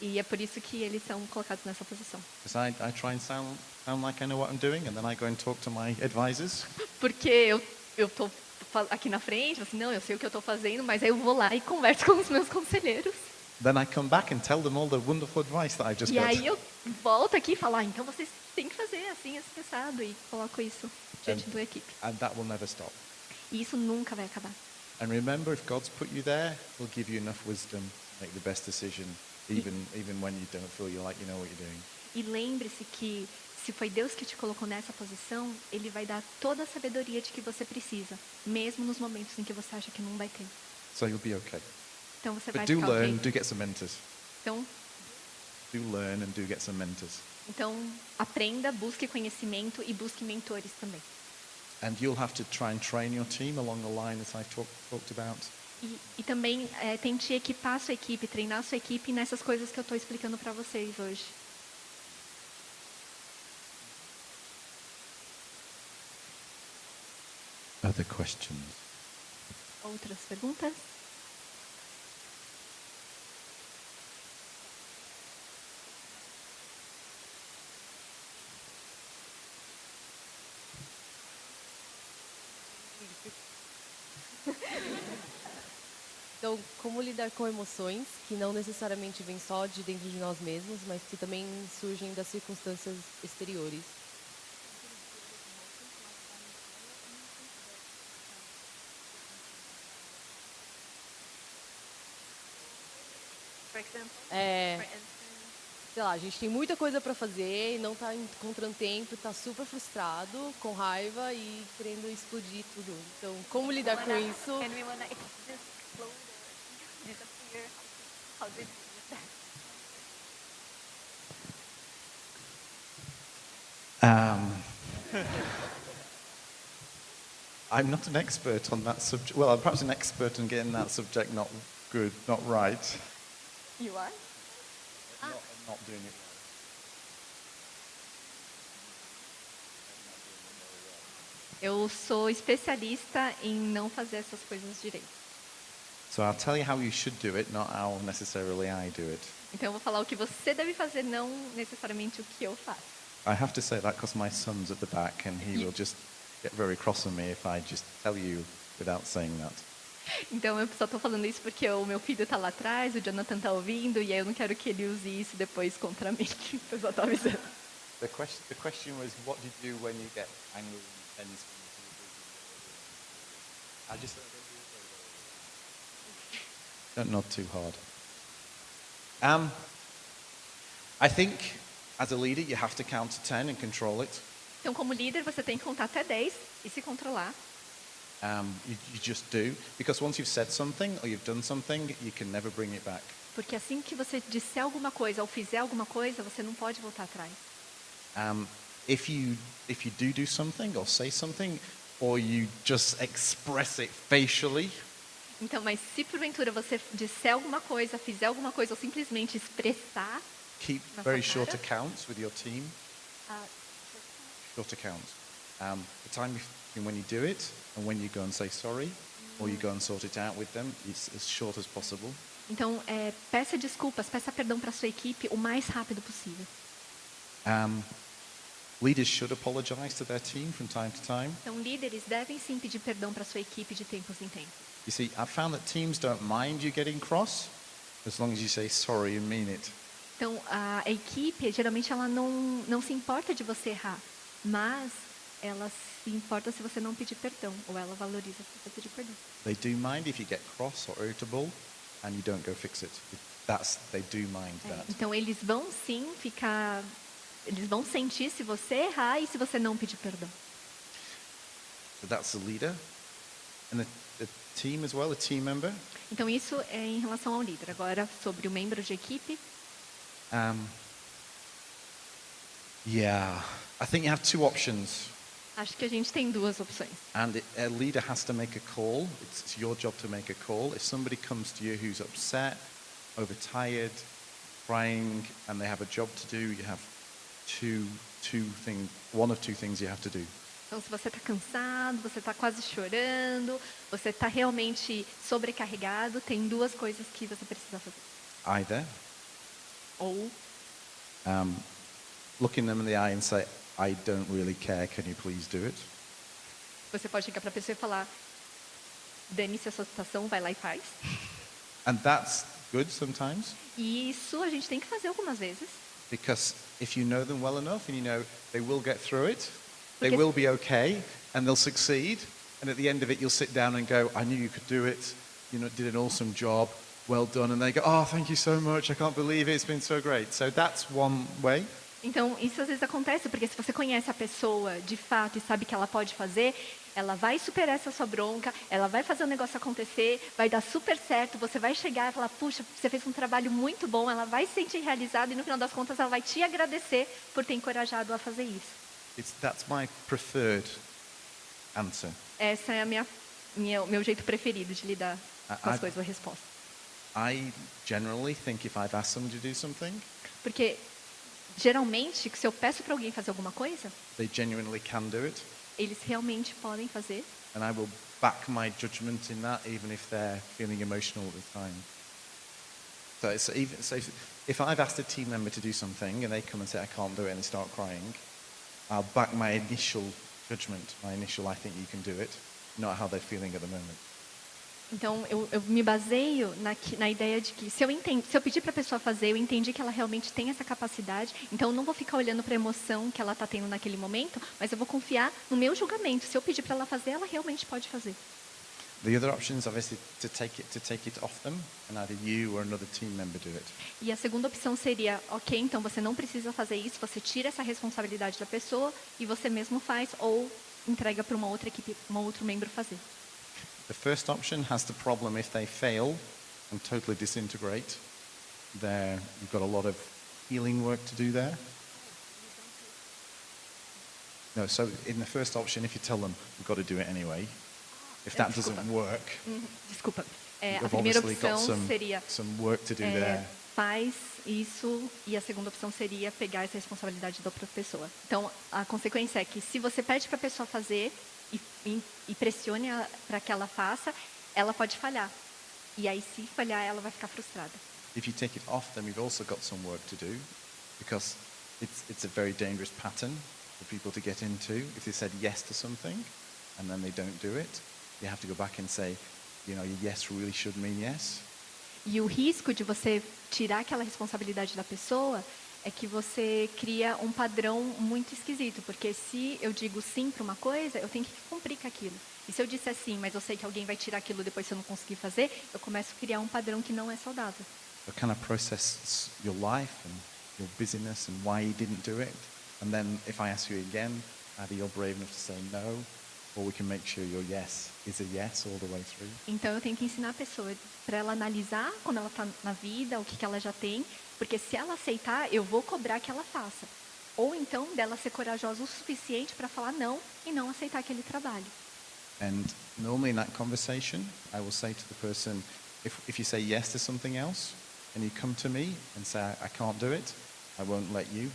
E é por isso que eles são colocados nessa posição. Because I try and sound like I know what I'm doing, and then I go and talk to my advisors. Porque eu tô aqui na frente, assim, não, eu sei o que eu tô fazendo, mas aí eu vou lá e converso com os meus conselheiros. Then I come back and tell them all the wonderful advice that I just E got. aí eu volto aqui e falo, então vocês têm que fazer assim, assim, assado, e coloco isso diante da equipe. And that will never stop. E isso nunca vai acabar. And remember, if God's put you there, He'll give you enough wisdom to make the best decision, even when you don't feel like you know what you're doing. E lembre-se que se foi Deus que te colocou nessa posição, Ele vai dar toda a sabedoria de que você precisa, mesmo nos momentos em que você acha que não vai ter. So you'll be okay. Então você vai But do ficar learn, ok. do get some mentors. Então, Do learn and do get some mentors. aprenda, busque conhecimento e busque mentores também. And you'll have to try and train your team along the line that I've talked about. E também tente equipar a sua equipe, treinar a sua equipe nessas coisas que eu estou explicando para vocês hoje. Other questions? Outras perguntas? Então, como lidar com emoções que não necessariamente vêm só de dentro de nós mesmos, mas que também surgem das circunstâncias exteriores? Sei lá, a gente tem muita coisa para fazer e não está encontrando tempo, está super frustrado, com raiva e querendo explodir tudo. Então, como lidar com isso? I'm not an expert on that subject. Well, I'm perhaps an expert on getting that subject not good, not right. You are? I'm not doing it right. Eu sou especialista em não fazer essas coisas direito. So I'll tell you how you should do it, not how necessarily I do it. Então eu vou falar o que você deve fazer, não necessariamente o que eu faço. I have to say that because my son's at the back and he will just get very cross on me if I just tell you without saying that. Então eu só estou falando isso porque o meu filho está lá atrás, o Jonathan está ouvindo, e aí eu não quero que ele use isso depois contra mim. Eu só estou avisando. The question was, what do you do when you get angry and tense? I just don't nod too hard. I think as a leader you have to count to 10 and control it. Então, como líder, você tem que contar até 10 e se controlar. You just do, because once you've said something or you've done something, you can never bring it back. Porque assim que você disser alguma coisa ou fizer alguma coisa, você não pode voltar atrás. If you do something or say something, or you just express it facially, Então, mas se porventura você disser alguma coisa, fizer alguma coisa ou simplesmente expressar, keep Na very sua short cara? accounts with your team. ah, Short accounts. The time between when you do it and when you go and say sorry, or you go and sort it out with them, is as short as possible. então peça desculpas, peça perdão para sua equipe o mais rápido possível. Leaders should apologize to their team from time to time. Então, líderes devem sim pedir perdão para sua equipe de tempos em tempos. You see, I've found that teams don't mind you getting cross as long as you say sorry and mean it. Então, a equipe, geralmente, ela não se importa de você errar, mas ela se importa se você não pedir perdão, ou ela valoriza se você pedir perdão. They do mind if you get cross or irritable and you don't go fix it. They do mind that. Então, eles vão sim ficar... Eles vão sentir se você errar e se você não pedir perdão. So that's the leader. And the team as well, a team member. Então, isso é em relação ao líder. Agora, sobre o membro de equipe, Yeah, I think you have two options. acho que a gente tem duas opções. And a leader has to make a call. It's your job to make a call. If somebody comes to you who's upset, overtired, crying, and they have a job to do, you have one of two things you have to do. Então, se você está cansado, você está quase chorando, você está realmente sobrecarregado, tem duas coisas que você precisa fazer. Either Ou look in them in the eye and say, I don't really care, can you please do it? você pode chegar para a pessoa e falar, dane-se a sua situação, vai lá e faz. And that's good sometimes, E isso a gente tem que fazer algumas vezes. because if you know them well enough and you know they will get through it, they Porque- will be okay, and they'll succeed, and at the end of it you'll sit down and go, I knew you could do it, did an awesome job, well done, and they go, oh, thank you so much, I can't believe it, it's been so great. So that's one way. Então, isso às vezes acontece, porque se você conhece a pessoa de fato e sabe que ela pode fazer, ela vai superar essa sua bronca, ela vai fazer o negócio acontecer, vai dar super certo, você vai chegar e falar, puxa, você fez um trabalho muito bom, ela vai se sentir realizada e no final das contas ela vai te agradecer por ter encorajado a fazer isso. That's my preferred answer. Essa é o meu jeito preferido de lidar com as I- coisas, a resposta. I generally think if I've asked them to do something, Porque, geralmente, se eu peço para alguém fazer alguma coisa, they genuinely can do it, eles realmente podem fazer. and I will back my judgment in that, even if they're feeling emotional at the time. So if I've asked a team member to do something and they come and say I can't do it and they start crying, I'll back my initial judgment, my initial I think you can do it, not how they're feeling at the moment. Então, eu me baseio na ideia de que se eu pedir para a pessoa fazer, eu entendi que ela realmente tem essa capacidade, então eu não vou ficar olhando para a emoção que ela está tendo naquele momento, mas eu vou confiar no meu julgamento. Se eu pedir para ela fazer, ela realmente pode fazer. The other option is obviously to take it off them, and either you or another team member do it. E a segunda opção seria, ok, então você não precisa fazer isso, você tira essa responsabilidade da pessoa e você mesmo faz, ou entrega para uma outra equipe, um outro membro fazer. The first option has the problem if they fail and totally disintegrate. You've got a lot of healing work to do there. No, so in the first option, if you tell them we've got to do it anyway, if that Desculpa. doesn't work, Desculpa. A you've primeira obviously got opção seria some work to do there. faz isso, e a segunda opção seria pegar essa responsabilidade da outra pessoa. Então, a consequência é que se você pede para a pessoa fazer e pressione para que ela faça, ela pode falhar. E aí, se falhar, ela vai ficar frustrada. If you take it off them, you've also got some work to do, because it's a very dangerous pattern for people to get into. If they said yes to something and then they don't do it, you have to go back and say, your yes really should mean yes. E o risco de você tirar aquela responsabilidade da pessoa é que você cria um padrão muito esquisito, porque se eu digo sim para uma coisa, eu tenho que cumprir com aquilo. E se eu disser sim, mas eu sei que alguém vai tirar aquilo depois se eu não conseguir fazer, eu começo a criar um padrão que não é saudável. So kind of process your life and your busyness and why you didn't do it. And then if I ask you again, either you're brave enough to say no, or we can make sure your yes is a yes all the way through. Então eu tenho que ensinar a pessoa para ela analisar quando ela está na vida, o que ela já tem, porque se ela aceitar, eu vou cobrar que ela faça. Ou então dela ser corajosa o suficiente para falar não e não aceitar aquele trabalho. And normally in that conversation, I will say to the person, if you say yes to something else, and you come to me and say, I can't do it, I won't let you,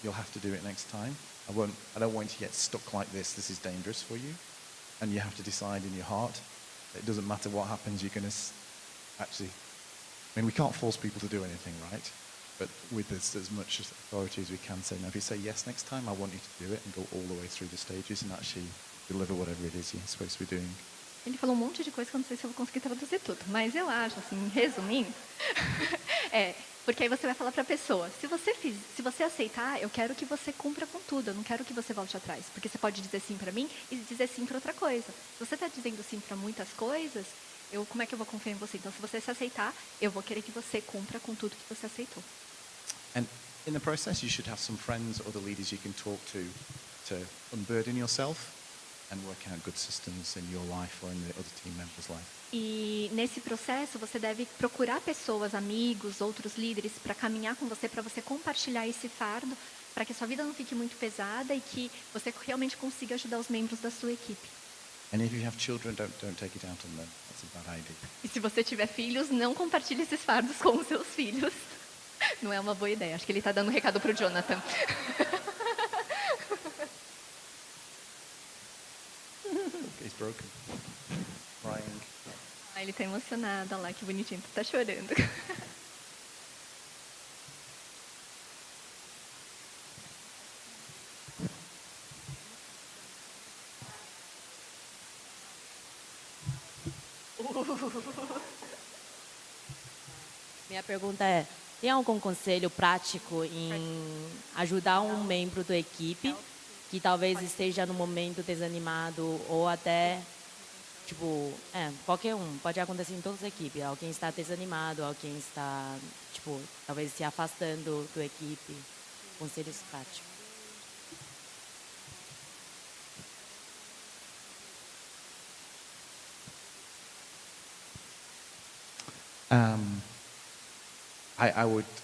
you'll have to do it next time. I don't want you to get stuck like this is dangerous for you. And you have to decide in your heart, it doesn't matter what happens, you're going to actually, we can't force people to do anything, right? But with this, as much authority as we can say, now if you say yes next time, I want you to do it and go all the way through the stages and actually deliver whatever it is you're supposed to be doing. Ele falou um monte de coisa que eu não sei se eu vou conseguir traduzir tudo, mas eu acho, assim, resumindo, porque aí você vai falar para a pessoa, se você aceitar, eu quero que você cumpra com tudo, eu não quero que você volte atrás, porque você pode dizer sim para mim e dizer sim para outra coisa. Se você está dizendo sim para muitas coisas, como é que eu vou confiar em você? Então, se você se aceitar, eu vou querer que você cumpra com tudo que você aceitou. And in the process, you should have some friends or the leaders you can talk to unburden yourself and work out good systems in your life or in the other team members' life. E nesse processo, você deve procurar pessoas, amigos, outros líderes, para caminhar com você, para você compartilhar esse fardo, para que a sua vida não fique muito pesada e que você realmente consiga ajudar os membros da sua equipe. And if you have children, don't take it out on them. That's a bad idea. E se você tiver filhos, não compartilhe esses fardos com os seus filhos. Não é uma boa ideia. Acho que ele está dando um recado para o Jonathan. He's broken. Crying. Ele está emocionado. Olha lá, que bonitinho. Está chorando. Minha pergunta é, tem algum conselho prático em ajudar um membro da equipe que talvez esteja no momento desanimado ou até, qualquer um, pode acontecer em todas as equipes, alguém está desanimado, alguém está, talvez se afastando da equipe, conselhos práticos.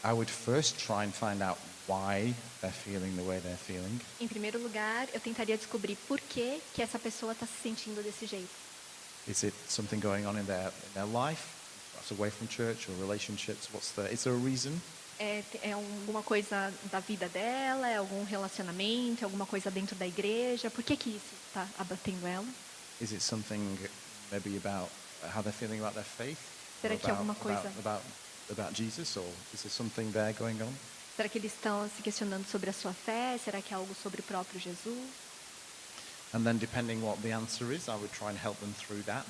I would first try and find out why they're feeling the way they're feeling. Em primeiro lugar, eu tentaria descobrir por que essa pessoa está se sentindo desse jeito. Is it something going on in their life, perhaps away from church or relationships? Is there a reason? É alguma coisa da vida dela, é algum relacionamento, é alguma coisa dentro da igreja? Por que isso está abatendo ela? Is it something maybe about how they're feeling about their faith? Será Or que é alguma coisa? About Jesus, or is there something there going on? Será que eles estão se questionando sobre a sua fé? Será que é algo sobre o próprio Jesus? And then depending what the answer is, I would try and help them through that.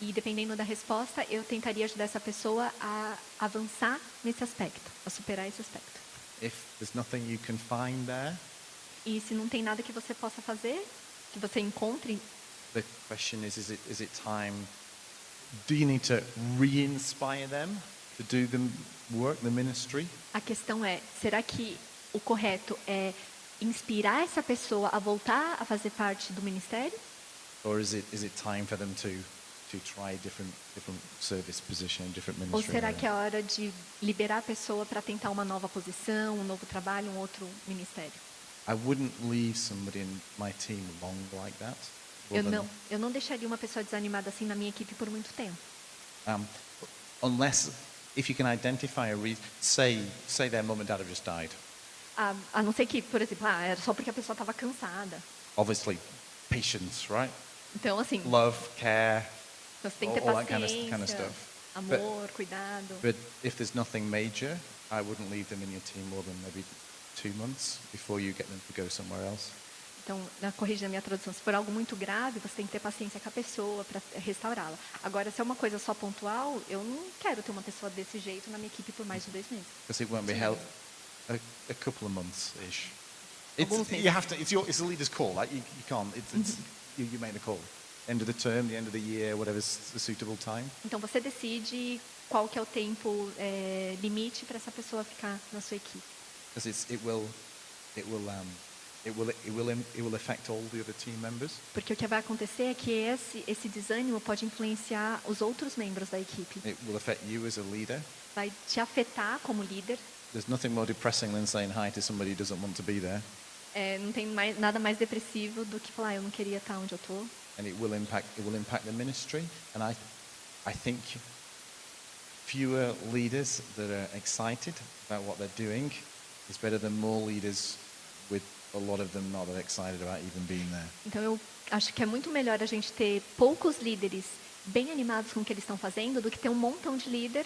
E dependendo da resposta, eu tentaria ajudar essa pessoa a avançar nesse aspecto, a superar esse aspecto. If there's nothing you can find there, E se não tem nada que você possa fazer, que você encontre, the question is it time? Do you need to re-inspire them to do the work, the ministry? a questão é, será que o correto é inspirar essa pessoa a voltar a fazer parte do ministério? Or is it time for them to try different service position, different Ou ministry? será area? que é hora de liberar a pessoa para tentar uma nova posição, um novo trabalho, um outro ministério? I wouldn't leave somebody in my team long like that. more than- Eu não deixaria uma pessoa desanimada assim na minha equipe por muito tempo. Um, unless, if you can identify a reason, say their mum and dad have just died. A não ser que, por exemplo, era só porque a pessoa estava cansada. Obviously, patience, right? Então, assim, Love, care, você tem que ter all that paciência, kind of stuff. amor, cuidado. But if there's nothing major, I wouldn't leave them in your team more than maybe 2 months before you get them to go somewhere else. Então, corrigindo a minha tradução, se for algo muito grave, você tem que ter paciência com a pessoa para restaurá-la. Agora, se é uma coisa só pontual, eu não quero ter uma pessoa desse jeito na minha equipe por mais de 2 meses. Because it won't be held a couple of months-ish. Alguns meses. You have to. It's the leader's call. Like you can't. You make the call. End of the term, the end of the year, whatever's the suitable time. Então, você decide qual que é o tempo limite para essa pessoa ficar na sua equipe. Because it will affect all the other team members. Porque o que vai acontecer é que esse desânimo pode influenciar os outros membros da equipe. It will affect you as a leader. Vai te afetar como líder. There's nothing more depressing than saying hi to somebody who doesn't want to be there. Não tem nada mais depressivo do que falar, eu não queria estar onde eu estou. And it will impact the ministry. And I think fewer leaders that are excited about what they're doing is better than more leaders with a lot of them not that excited about even being there. Então eu acho que é muito melhor a gente ter poucos líderes bem animados com o que eles estão fazendo do que ter um montão de líder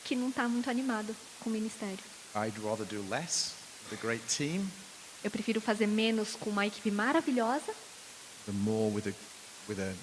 que não está muito animado com o ministério. I'd rather do less with a great team Eu prefiro fazer menos com uma equipe maravilhosa than more with a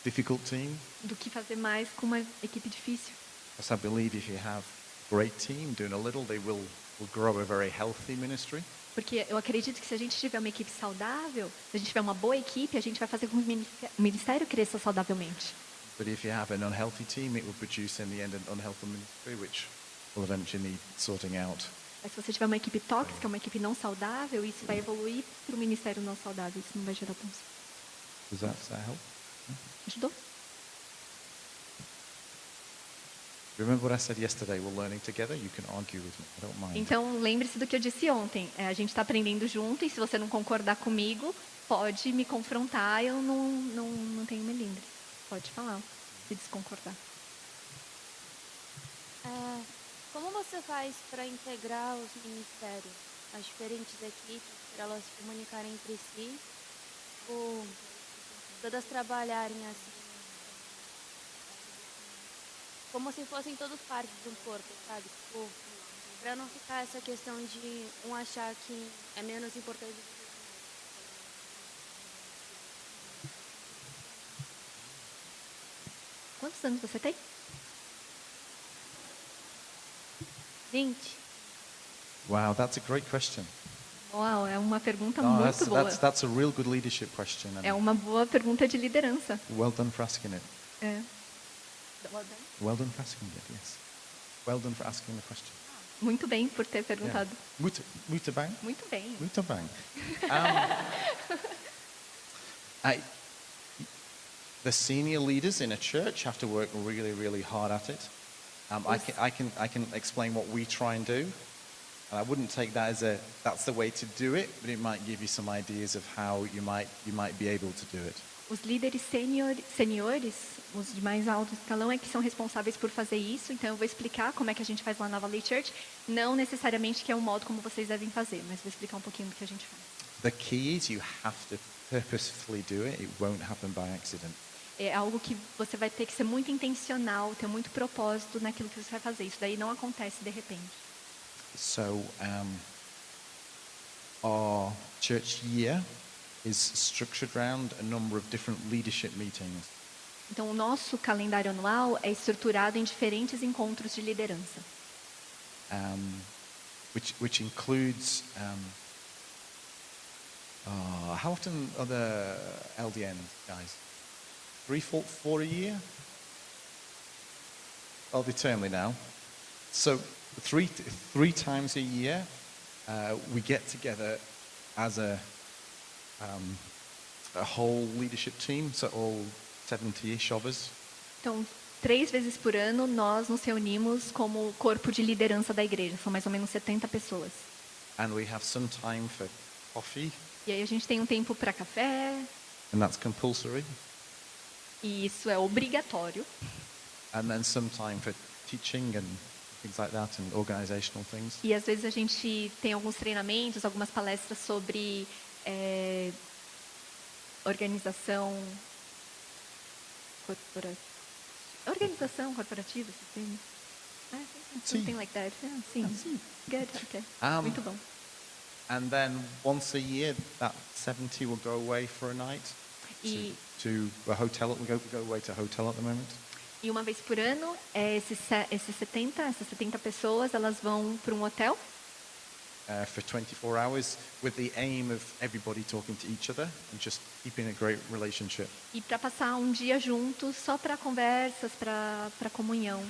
difficult team. do que fazer mais com uma equipe difícil. Because I believe if you have a great team doing a little, they will grow a very healthy ministry. Porque eu acredito que se a gente tiver uma equipe saudável, se a gente tiver uma boa equipe, a gente vai fazer com que o ministério cresça saudavelmente. But if you have an unhealthy team, it will produce in the end an unhealthy ministry, which will eventually need sorting out. Mas se você tiver uma equipe tóxica, uma equipe não saudável, isso vai evoluir para o ministério não saudável. Isso não vai gerar bons. Does that help? Ajudou? Remember what I said yesterday? We're learning together. You can argue with me. I don't mind. Então, lembre-se do que eu disse ontem. A gente está aprendendo junto e se você não concordar comigo, pode me confrontar. Eu não tenho melindre. Pode falar, se desconcordar. Como você faz para integrar os ministérios, as diferentes equipes, para elas se comunicarem entre si, ou todas trabalharem assim, como se fossem todos partes de um corpo, sabe? Tipo, para não ficar essa questão de um achar que é menos importante do que o outro. Quantos anos você tem? 20. Wow, that's a great question. Uau, é uma pergunta No, muito boa. that's a real good leadership question. And É uma boa pergunta de liderança. well done for asking it. É. Well done for asking it, yes. Well done for asking the question. Muito bem por ter perguntado. Muito bem. Muito bem. Muito bem. The senior leaders in a church have to work really, really hard at it. I can explain what we try and do, and I wouldn't take that as that's the way to do it, but it might give you some ideas of how you might be able to do it. Os líderes seniores, os de mais alto escalão, é que são responsáveis por fazer isso. Então, eu vou explicar como é que a gente faz lá na Valley Church. Não necessariamente que é o modo como vocês devem fazer, mas vou explicar um pouquinho do que a gente faz. The key is you have to purposefully do it. It won't happen by accident. É algo que você vai ter que ser muito intencional, ter muito propósito naquilo que você vai fazer. Isso daí não acontece de repente. So our church year is structured around a number of different leadership meetings. Então, o nosso calendário anual é estruturado em diferentes encontros de liderança. Which includes how often are the LDN guys? 3, 4 a year? I'll be termly now. So three times a year we get together as a whole leadership team, so all 70-ish of us. Então, 3 vezes por ano, nós nos reunimos como corpo de liderança da igreja. São mais ou menos 70 pessoas. And we have some time for coffee, E aí a gente tem um tempo para café, and that's compulsory. e isso é obrigatório. And then some time for teaching and things like that, and organizational things. E às vezes a gente tem alguns treinamentos, algumas palestras sobre organização corporativa, sistema. Something like that. Yeah, sim. Good, okay. Muito bom. And then once a year, that 70 will go away for a night E, to a hotel. We go away to a hotel at the moment. e uma vez por ano, essas 70 pessoas, elas vão para um hotel For 24 hours, with the aim of everybody talking to each other and just keeping a great relationship. e para passar um dia juntos, só para conversas, para comunhão.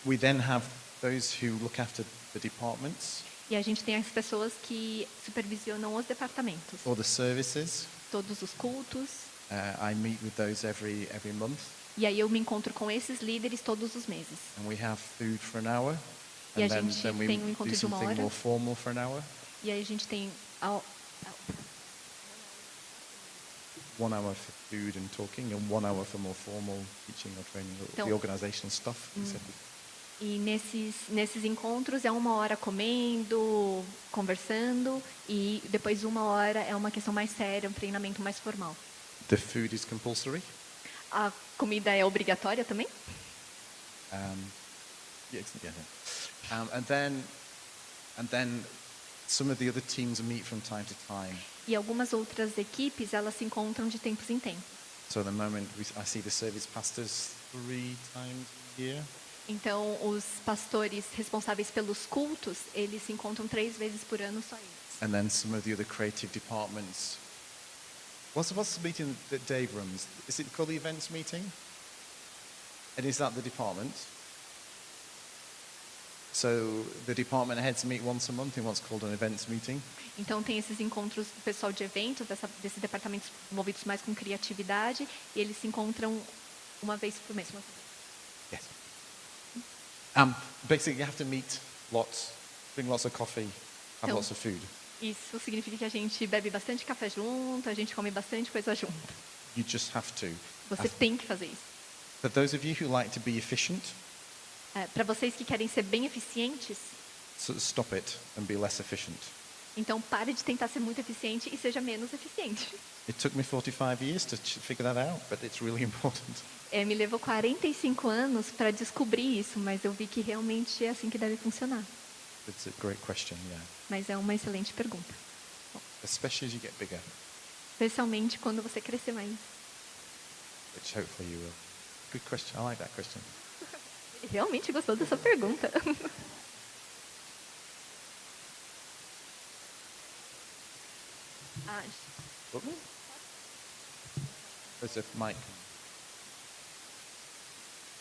We then have those who look after the departments E a gente tem as pessoas que supervisionam os departamentos, or the services. todos os cultos. I meet with those every month, E aí eu me encontro com esses líderes todos os meses. and we have food for an hour, E a and gente then we tem um do encontro de uma something hora. more formal for an hour. E aí a gente tem 1 hour for food and talking, and 1 hour for more formal teaching or training, or Então- the organizational stuff. e nesses encontros é 1 hora comendo, conversando, e depois 1 hora é uma questão mais séria, um treinamento mais formal. The food is compulsory. A comida é obrigatória também? And then some of the other teams meet from time to time. E algumas outras equipes, elas se encontram de tempos em tempos. So at the moment, I see the service pastors 3 times a year. Então, os pastores responsáveis pelos cultos, eles se encontram 3 vezes por ano, só eles. And then some of the other creative departments. What's the meeting that Dave runs? Is it called the events meeting? And is that the department? So the department heads meet once a month in what's called an events meeting. Então, tem esses encontros do pessoal de eventos, desses departamentos envolvidos mais com criatividade, e eles se encontram uma vez por mês. Yes. Basically, you have to meet lots, bring lots of coffee, have So- lots of food. Isso significa que a gente bebe bastante café junto, a gente come bastante coisa junto. You just have to. Você tem que fazer isso. For those of you who like to be efficient, Para vocês que querem ser bem eficientes, stop it and be less efficient. então pare de tentar ser muito eficiente e seja menos eficiente. It took me 45 years to figure that out, but it's really important. Me levou 45 anos para descobrir isso, mas eu vi que realmente é assim que deve funcionar. It's a great question, yeah. Mas é uma excelente pergunta. Especially as you get bigger, Especialmente quando você crescer mais. which hopefully you will. Good question. I like that question. Ele realmente gostou dessa pergunta. Ah, There's a mic.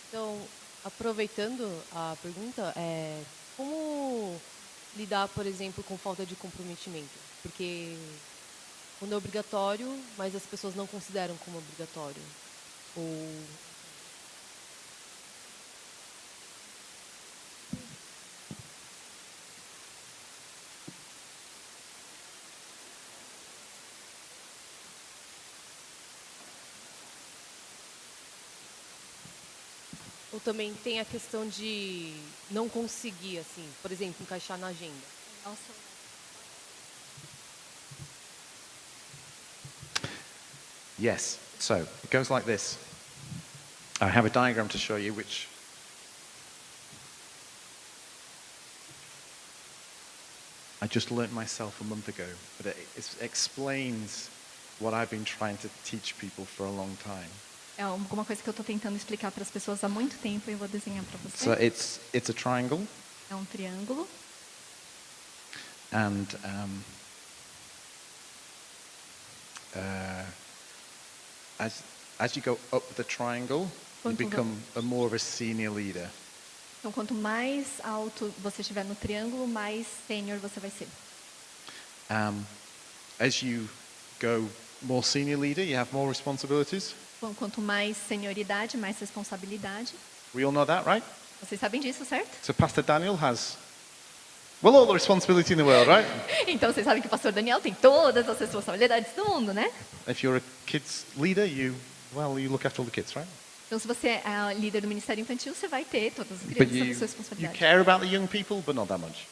Então, aproveitando a pergunta, como lidar, por exemplo, com falta de comprometimento? Porque quando é obrigatório, mas as pessoas não consideram como obrigatório. Ou Ou também tem a questão de não conseguir, assim, por exemplo, encaixar na agenda. Yes. So it goes like this. I have a diagram to show you, which I just learnt myself a month ago, but it explains what I've been trying to teach people for a long time. é alguma coisa que eu estou tentando explicar para as pessoas há muito tempo e eu vou desenhar para você. So it's a triangle, É um triângulo. and as you go up the triangle, you Quanto va- become more of a senior leader. Então, quanto mais alto você estiver no triângulo, mais sênior você vai ser. As you go more senior leader, you have more responsibilities. Bom, quanto mais senioridade, mais responsabilidade. We all know that, right? Vocês sabem disso, certo? So Pastor Daniel has Well, all the responsibility in the world, right? Então vocês sabem que o pastor Daniel tem todas as responsabilidades do mundo, né? If you're a kids leader, you look after all the kids, right? Então se você é a líder do ministério infantil, você vai ter todas as But crianças sob you, sua you responsabilidade. care about the young people, but not that much.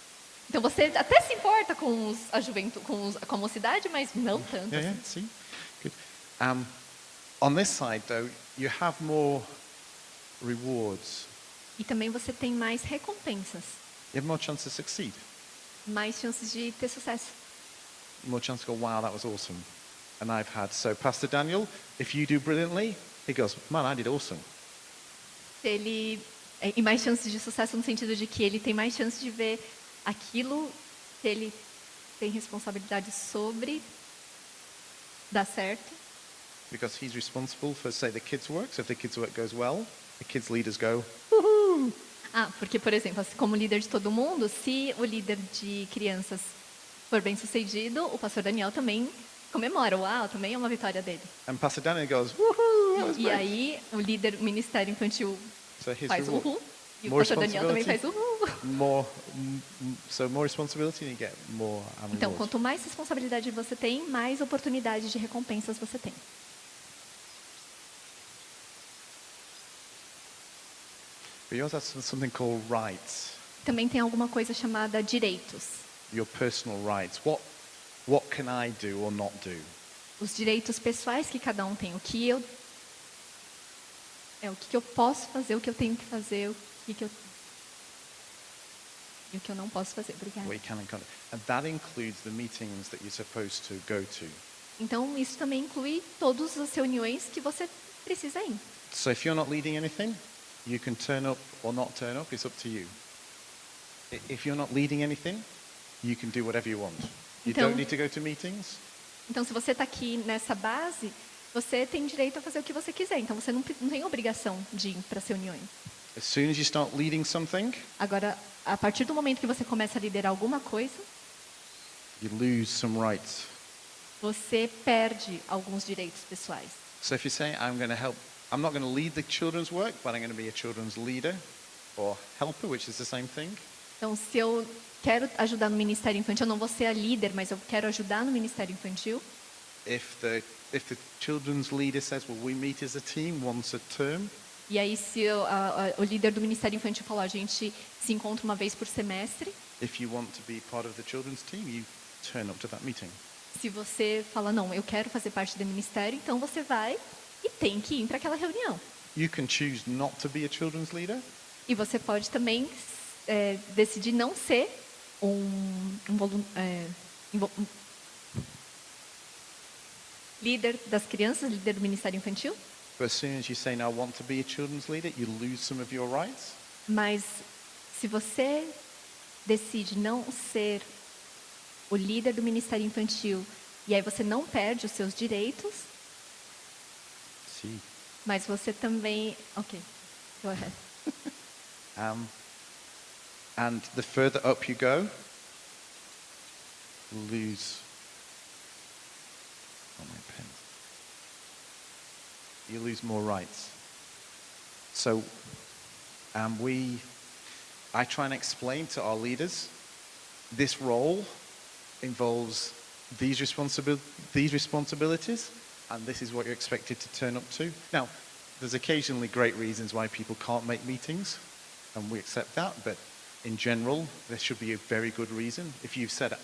Então você até se importa com a juventude, com a mocidade, mas não tanto. Yeah, assim. yeah, see? Good. On this side, though, you have more rewards. E também você tem mais recompensas, You have more chance to succeed. mais chances de ter sucesso. More chance to go, wow, that was awesome. And I've had, so Pastor Daniel, if you do brilliantly, he goes, man, I did awesome. E mais chances de sucesso no sentido de que ele tem mais chances de ver aquilo que ele tem responsabilidade sobre dar certo. Because he's responsible for, say, the kids' work. So if the kids' work goes well, the kids' leaders go, Porque, por exemplo, como líder de todo mundo, se o líder de crianças for bem sucedido, o pastor Daniel também comemora. Uau, também é uma vitória dele. and Pastor Daniel goes, woohoo, that was E great. aí, o líder do ministério infantil So his faz reward. uhul. E o More pastor Daniel também faz responsibility. uhul. So more responsibility, and you get more Então, rewards. quanto mais responsabilidade você tem, mais oportunidades de recompensas você tem. But you also have something called rights, Também tem alguma coisa chamada direitos. your personal rights. What can I do or not do? Os direitos pessoais que cada um tem. O que eu posso fazer, o que eu tenho que fazer, e o que eu não posso fazer. Obrigada. What you can and can't. And that includes the meetings that you're supposed to go to. Então, isso também inclui todas as reuniões que você precisa ir. So if you're not leading anything, you can turn up or not turn up. It's up to you. If you're not leading anything, you can do whatever you want. You Então- don't need to go to meetings. Então, se você está aqui nessa base, você tem direito a fazer o que você quiser. Então, você não tem obrigação de ir para as reuniões. As soon as you start leading something, Agora, a partir do momento que você começa a liderar alguma coisa, you lose some rights. você perde alguns direitos pessoais. So if you say, I'm not going to lead the children's work, but I'm going to be a children's leader or helper, which is the same thing. Então, se eu quero ajudar no ministério infantil, eu não vou ser a líder, mas eu quero ajudar no ministério infantil. If the children's leader says, well, we meet as a team once a term, E aí, se o líder do ministério infantil falar, a gente se encontra uma vez por semestre. if you want to be part of the children's team, you turn up to that meeting. Se você fala, não, eu quero fazer parte do ministério, então você vai e tem que ir para aquela reunião. You can choose not to be a children's leader. E você pode também decidir não ser líder das crianças, líder do ministério infantil. But as soon as you say, now I want to be a children's leader, you lose some of your rights. Mas se você decide não ser o líder do ministério infantil e aí você não perde os seus direitos, See. mas você também, ok, go ahead. And the further up you go, you lose. Oh, my pen. You lose more rights. So, I try and explain to our leaders, this role involves these responsibilities, and this is what you're expected to turn up to. Now, there's occasionally great reasons why people can't make meetings, and we accept that, but in general, there should be a very good reason. If you've said,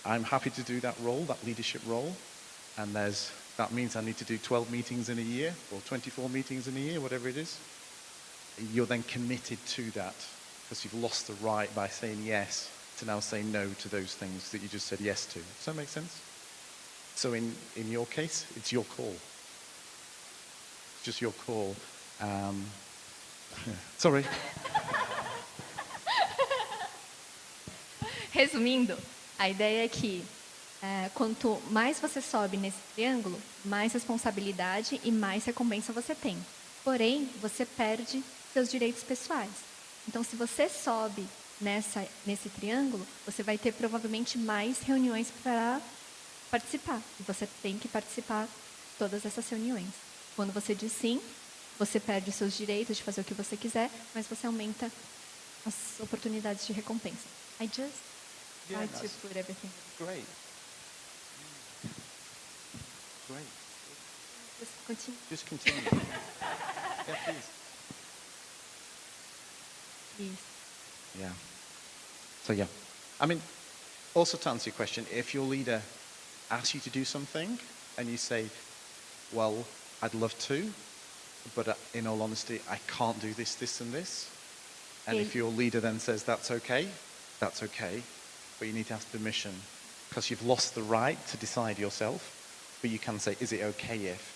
I'm happy to do that role, that leadership role, and that means I need to do 12 meetings in a year, or 24 meetings in a year, whatever it is, you're then committed to that, because you've lost the right by saying yes to now say no to those things that you just said yes to. Does that make sense? So in your case, it's your call. It's just your call. Sorry. Resumindo, a ideia é que quanto mais você sobe nesse triângulo, mais responsabilidade e mais recompensa você tem. Porém, você perde seus direitos pessoais. Então, se você sobe nesse triângulo, você vai ter provavelmente mais reuniões para participar. E você tem que participar de todas essas reuniões. Quando você diz sim, você perde os seus direitos de fazer o que você quiser, mas você aumenta as oportunidades de recompensa. I just Yeah, Try to that's put everything. great. Great. Just continue. Just continue. Yeah, please. Isso. Yeah. So yeah, I mean, also to answer your question, if your leader asks you to do something and you say, well, I'd love to, but in all honesty, I can't do this, this and this. And if your leader then says that's okay, but you need to ask permission because you've lost the right to decide yourself, but you can say, is it okay if?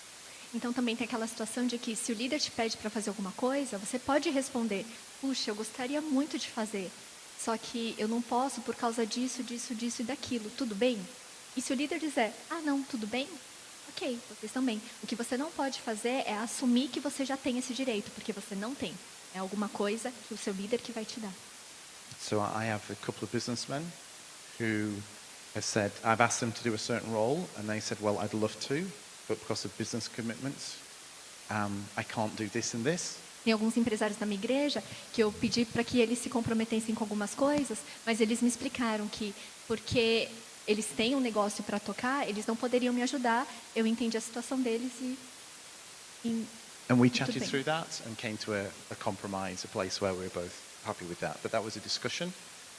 Então também tem aquela situação de que se o líder te pede para fazer alguma coisa, você pode responder: puxa, eu gostaria muito de fazer, só que eu não posso por causa disso, disso, disso e daquilo. Tudo bem? E se o líder dizer: ah, não, tudo bem? Ok, vocês também. O que você não pode fazer é assumir que você já tem esse direito, porque você não tem. É alguma coisa que o seu líder que vai te dar. So I have a couple of businessmen who have said, I've asked them to do a certain role, and they said, well, I'd love to, but because of business commitments, I can't do this and this. Tem alguns empresários da minha igreja que eu pedi para que eles se comprometessem com algumas coisas, mas eles me explicaram que porque eles têm um negócio para tocar, eles não poderiam me ajudar. Eu entendi a situação deles e And we tudo chatted bem. through that and came to a compromise, a place where we were both happy with that. But that was a discussion,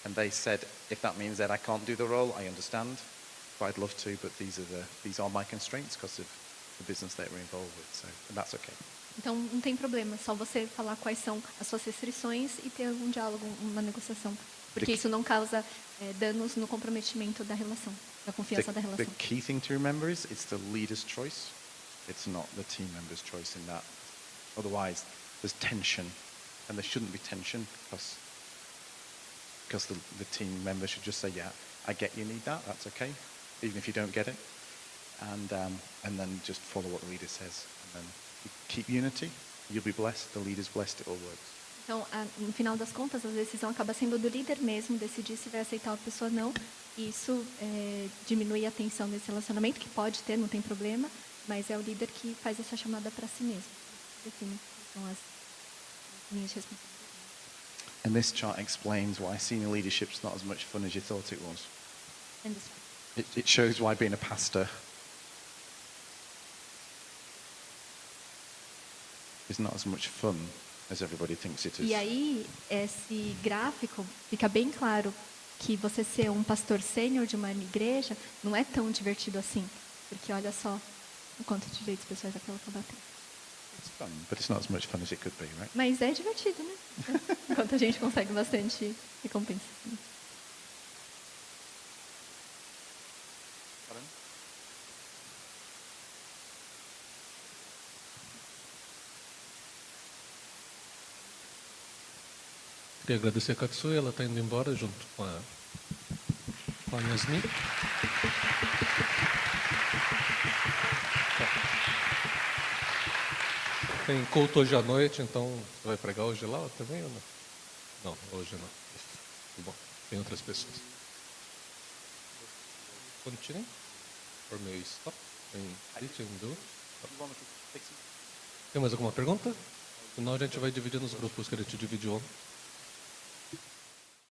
and they said, if that means that I can't do the role, I understand, but I'd love to, but these are my constraints because of the business that we're involved with, so and that's okay. Então não tem problema, só você falar quais são as suas restrições e ter um diálogo, uma negociação, porque isso não causa danos no comprometimento da relação, da confiança da The relação. key thing to remember is it's the leader's choice. It's not the team member's choice in that. Otherwise, there's tension, and there shouldn't be tension because the team member should just say, yeah, I get you need that, that's okay, even if you don't get it, and then just follow what the leader says, and then you keep unity, you'll be blessed, the leader's blessed, it all works. Então, no final das contas, a decisão acaba sendo do líder mesmo decidir se vai aceitar a pessoa ou não. E isso diminui a tensão desse relacionamento, que pode ter, não tem problema, mas é o líder que faz essa chamada para si mesmo. Define quais são as minhas responsabilidades. And this chart explains why senior leadership's not as much fun as you thought it was. And this- It shows why being a pastor is not as much fun as everybody thinks it is. E aí, esse gráfico fica bem claro que você ser um pastor sênior de uma igreja não é tão divertido assim. Porque olha só o quanto de direitos pessoais aquela acaba tendo. It's fun, but it's not as much fun as it could be, right? Mas é divertido, né? Enquanto a gente consegue bastante recompensa. Queria agradecer a Katsui, ela está indo embora junto com a Yasmin. Tem culto hoje à noite, então você vai pregar hoje lá também ou não? Não, hoje não. Bom, tem outras pessoas. Continue? Or may we stop? Tem mais alguma pergunta? Senão a gente vai dividir nos grupos que a gente dividiu ontem.